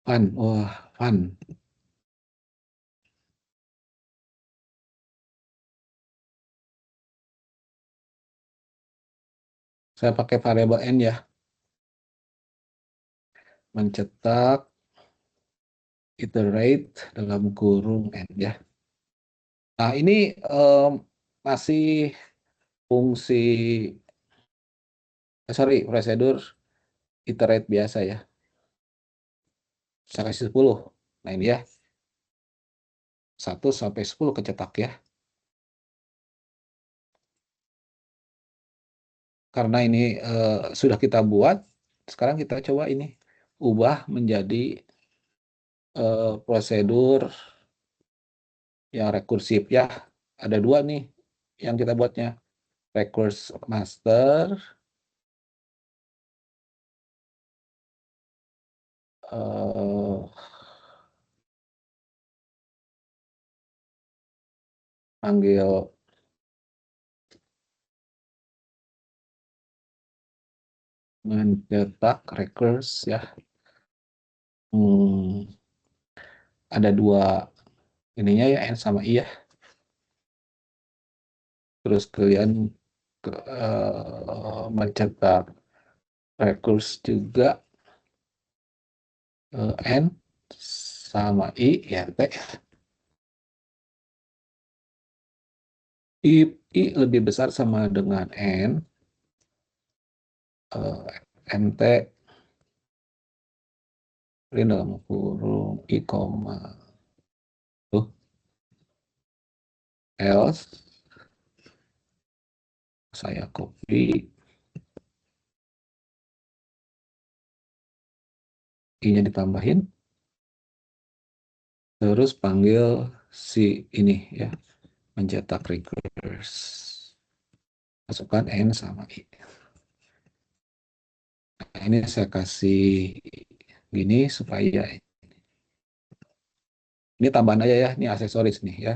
Fun, wah fun. Saya pakai variabel n ya, mencetak iterate dalam kurung n ya. Nah ini masih fungsi, prosedur iterate biasa ya. Saya kasih 10. Nah ini ya, 1 sampai 10 kecetak ya. Karena ini sudah kita buat, sekarang kita coba ini ubah menjadi prosedur yang rekursif ya. Ada 2 nih yang kita buatnya. Recurse master, panggil mencetak recurse ya. Ada dua ininya ya, N sama I ya. Terus kalian mencetak recurse juga N sama I ya T. I lebih besar sama dengan N, NT ini dalam kurung I, else saya copy I-nya ditambahin, terus panggil si ini ya, mencetak recurse, masukkan N sama I. Nah, ini saya kasih gini supaya ini tambahan aja ya, ini aksesoris nih ya,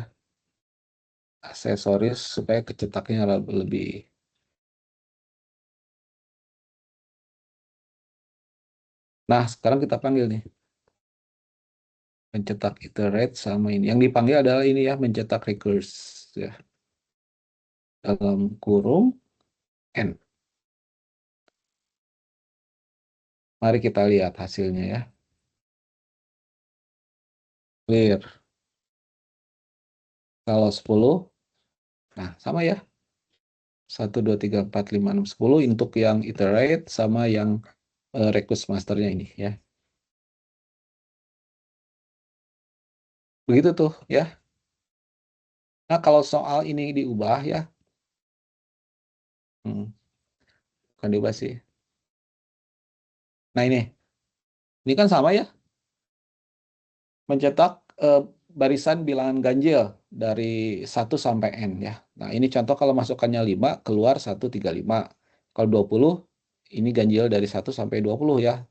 aksesoris supaya kecetaknya lebih. Nah, sekarang kita panggil nih. Mencetak iterate sama ini. Yang dipanggil adalah ini ya, mencetak recurse ya. Dalam kurung N. Mari kita lihat hasilnya ya. Clear. Kalau 10, nah sama ya. 1, 2, 3, 4, 5, 6, 10 untuk yang iterate sama yang recurse masternya ini ya. Begitu tuh ya. Nah kalau soal ini diubah ya. Bukan diubah sih. Nah ini kan sama ya. Mencetak barisan bilangan ganjil dari 1 sampai N ya. Nah, ini contoh kalau masukannya 5, keluar 135. Kalau 20, ini ganjil dari 1 sampai 20 ya.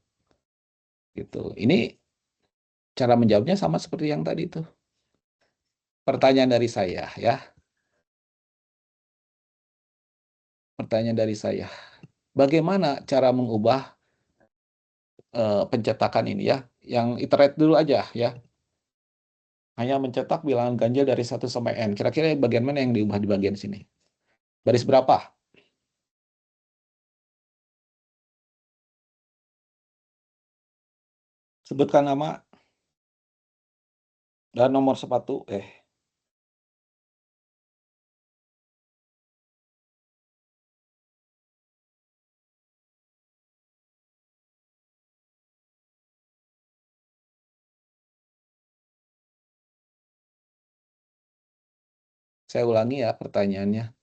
Gitu. Ini cara menjawabnya sama seperti yang tadi itu. Pertanyaan dari saya ya. Pertanyaan dari saya. Bagaimana cara mengubah pencetakan ini ya? Yang iterate dulu aja ya. Hanya mencetak bilangan ganjil dari 1 sampai N. Kira-kira bagian mana yang diubah di bagian sini? Baris berapa? Sebutkan nama dan nomor sepatu. Saya ulangi ya pertanyaannya.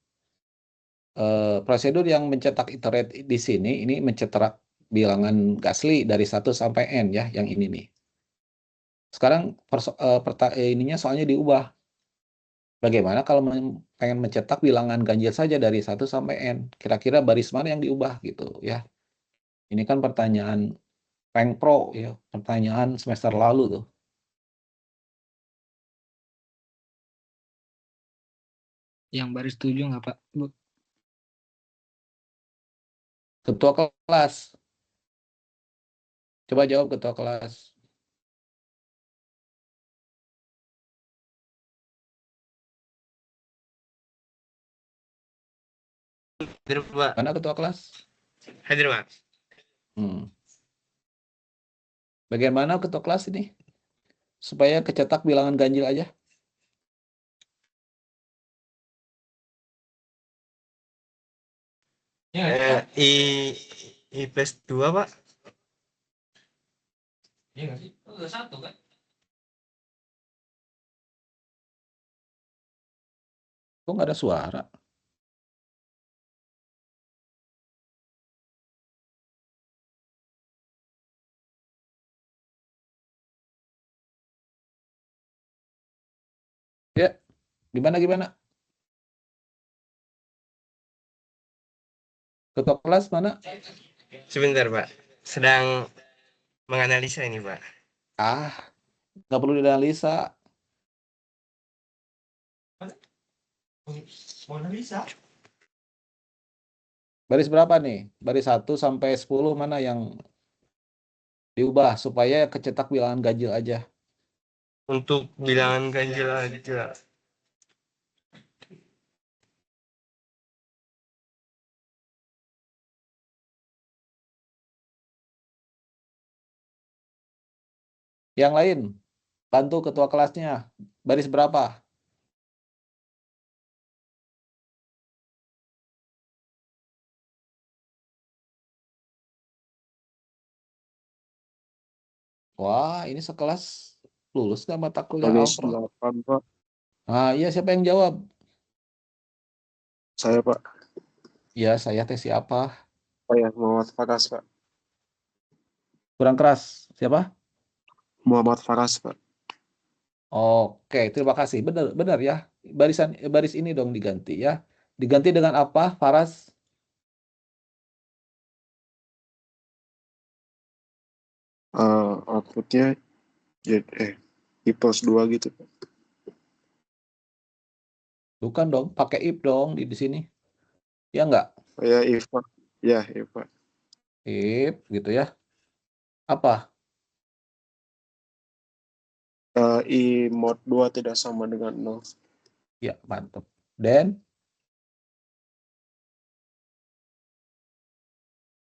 Prosedur yang mencetak iterate di sini, ini mencetak bilangan Gasly dari 1 sampai N ya, yang ini nih. Sekarang ininya soalnya diubah. Bagaimana kalau pengen mencetak bilangan ganjil saja dari 1 sampai N? Kira-kira baris mana yang diubah gitu ya. Ini kan pertanyaan Rank Pro ya, pertanyaan semester lalu tuh. Yang baris 7 nggak Pak? Bu. Ketua kelas. Coba jawab ketua kelas. Hadir, Pak. Mana ketua kelas? Hadir, Pak. Bagaimana ketua kelas ini? Supaya kecetak bilangan ganjil aja. I plus 2, Pak. Iya nggak sih? Oh, udah 1 kan? Kok nggak ada suara? Ya, gimana? Ketua kelas mana? Sebentar, Pak. Sedang menganalisa ini, Pak. Nggak perlu dianalisa. Mau analisa? Baris berapa nih? Baris 1 sampai 10 mana yang diubah supaya kecetak bilangan ganjil aja. Untuk bilangan ganjil aja. Yang lain, bantu ketua kelasnya. Baris berapa? Wah, ini sekelas lulus nggak mata kuliah Baris Alfred? 8, Pak. Nah, iya siapa yang jawab? Saya, Pak. Ya, saya tes siapa? Saya Muhammad Faras, Pak. Kurang keras. Siapa? Muhammad Faras, Pak. Oke, terima kasih. Benar, benar ya. Baris ini dong diganti ya. Diganti dengan apa, Faras? Outputnya I plus 2 gitu, Pak. Bukan dong, pakai if dong di sini. Ya enggak? Saya if, Pak. Ya, if, Pak. If gitu ya. Apa? I mod 2 tidak sama dengan 0. Ya, mantap. Dan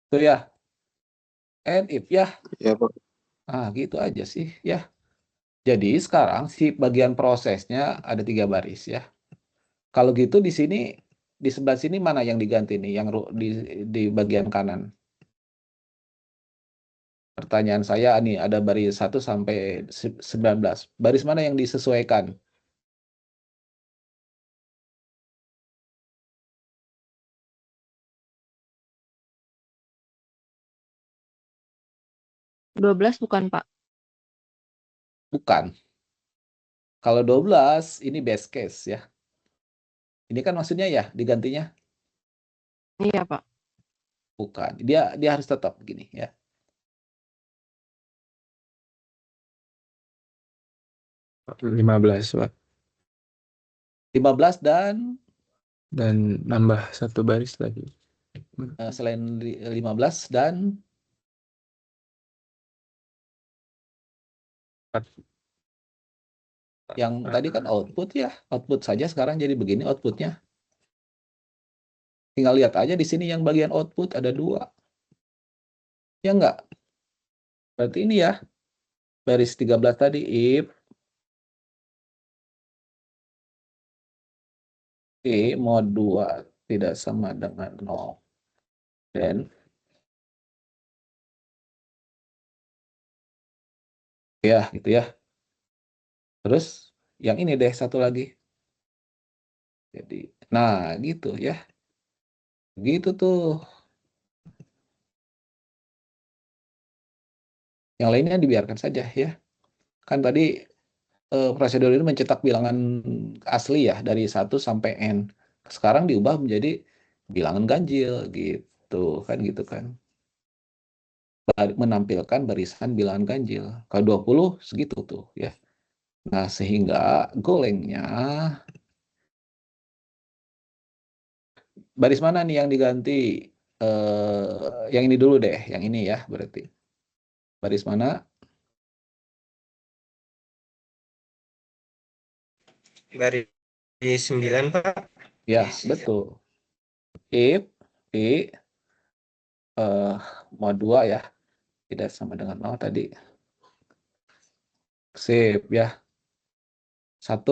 itu ya. And if ya. Ya, Pak. Ah, gitu aja sih ya. Jadi sekarang si bagian prosesnya ada 3 baris ya. Kalau gitu di sini di sebelah sini mana yang diganti nih yang di bagian kanan? Pertanyaan saya nih ada baris 1 sampai 19. Baris mana yang disesuaikan? Dua belas bukan, Pak? Bukan. Kalau 12 ini best case ya. Ini kan maksudnya ya digantinya Iya, Pak. bukan. Dia harus tetap begini ya. 15, Pak. 15 dan Nambah 1 baris lagi. selain 15 dan 4. yang tadi kan output ya. Output saja sekarang jadi begini outputnya. Tinggal lihat aja di sini yang bagian output ada 2. Ya enggak? Berarti ini ya. Baris 13 tadi if mod 2 tidak sama dengan 0. Dan ya gitu ya. Terus yang ini deh satu lagi. Jadi, nah gitu ya. Gitu tuh. Yang lainnya dibiarkan saja ya. Kan tadi prosedur ini mencetak bilangan asli ya dari 1 sampai N. Sekarang diubah menjadi bilangan ganjil gitu kan gitu kan. Menampilkan barisan bilangan ganjil. Kalau 20 segitu tuh ya. Nah, sehingga golengnya baris mana nih yang diganti? Yang ini dulu deh, yang ini ya berarti. Baris mana? Baris 9, Pak. Ya, betul. If I mod 2 ya. Tidak sama dengan 0 tadi. Sip ya. 1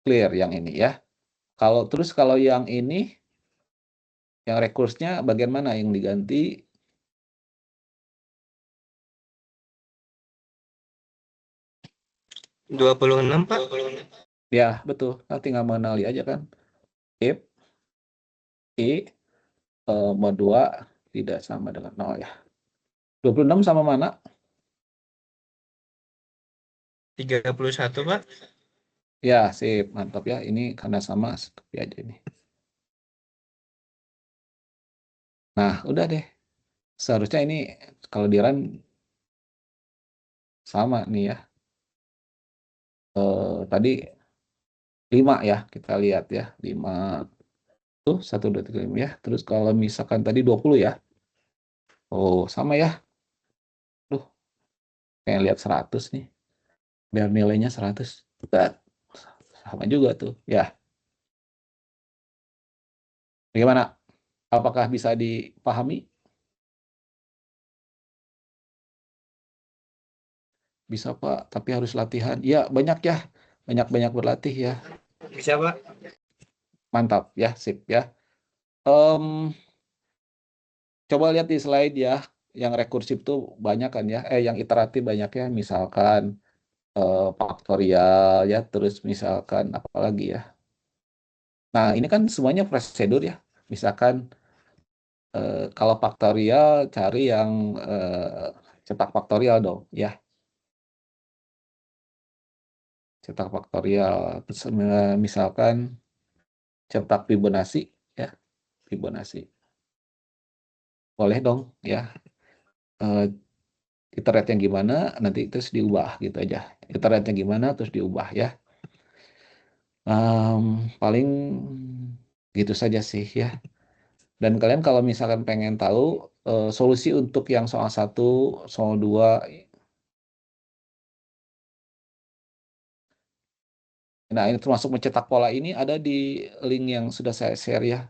clear yang ini ya. Kalau yang ini yang rekursnya bagian mana yang diganti? 26, Pak. Ya, betul. Nah, tinggal mengenali aja kan. If I mod 2 tidak sama dengan 0 ya. 26 sama mana? 31, Pak. Ya, sip. Mantap ya. Ini karena sama, seperti aja ini. Nah, udah deh. Seharusnya ini kalau di run sama nih ya. Tadi 5 ya, kita lihat ya. 5. Tuh 1, 2, 3, 5 ya. Terus kalau misalkan tadi 20 ya. Oh, sama ya. Duh, kayak lihat 100 nih. Biar nilainya 100. Nah, sama juga tuh. Ya, bagaimana? Apakah bisa dipahami? Bisa, Pak, tapi harus latihan. Ya, banyak ya. Banyak-banyak berlatih ya. Bisa, Pak. Mantap ya, sip ya. Em, coba lihat di slide ya. Yang rekursif tuh banyak kan ya. Yang iteratif banyak ya. Misalkan faktorial ya. Terus misalkan apa lagi ya. Nah, ini kan semuanya prosedur ya. Misalkan kalau faktorial cari yang cetak faktorial dong ya. Cetak faktorial. Terus misalkan cetak Fibonacci ya. Fibonacci. Boleh dong ya. Iteratnya gimana nanti terus diubah gitu aja. Iteratnya gimana terus diubah ya. Paling gitu saja sih ya. Dan kalian kalau misalkan pengen tahu solusi untuk yang soal 1, soal 2, nah ini termasuk mencetak pola ini ada di link yang sudah saya share ya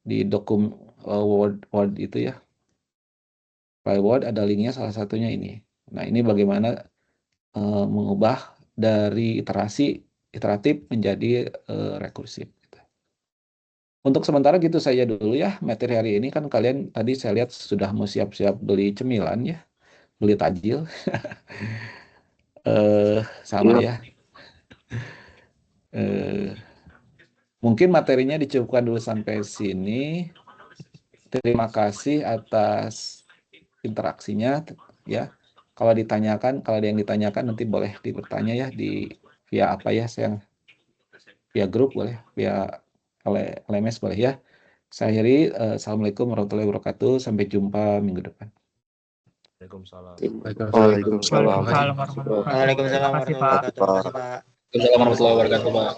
di dokumen Word itu ya. File Word ada linknya salah satunya ini. Nah ini bagaimana mengubah dari iteratif menjadi rekursif. Untuk sementara gitu saja dulu ya materi hari ini. Kan kalian tadi saya lihat sudah mau siap-siap beli cemilan ya, beli tajil. Sama Iya. ya. Mungkin materinya dicukupkan dulu sampai sini. Terima kasih atas interaksinya ya. Kalau ada yang ditanyakan nanti boleh dibertanya ya di via apa ya, saya via grup boleh, via LMS boleh ya. Saya akhiri, assalamualaikum warahmatullahi wabarakatuh. Sampai jumpa minggu depan. Waalaikumsalam. Waalaikumsalam. Waalaikumsalam warahmatullahi wabarakatuh. Waalaikumsalam Terima kasih, warahmatullahi Pak. wabarakatuh. Makasih, Pak. Assalamualaikum warahmatullahi wabarakatuh, Pak.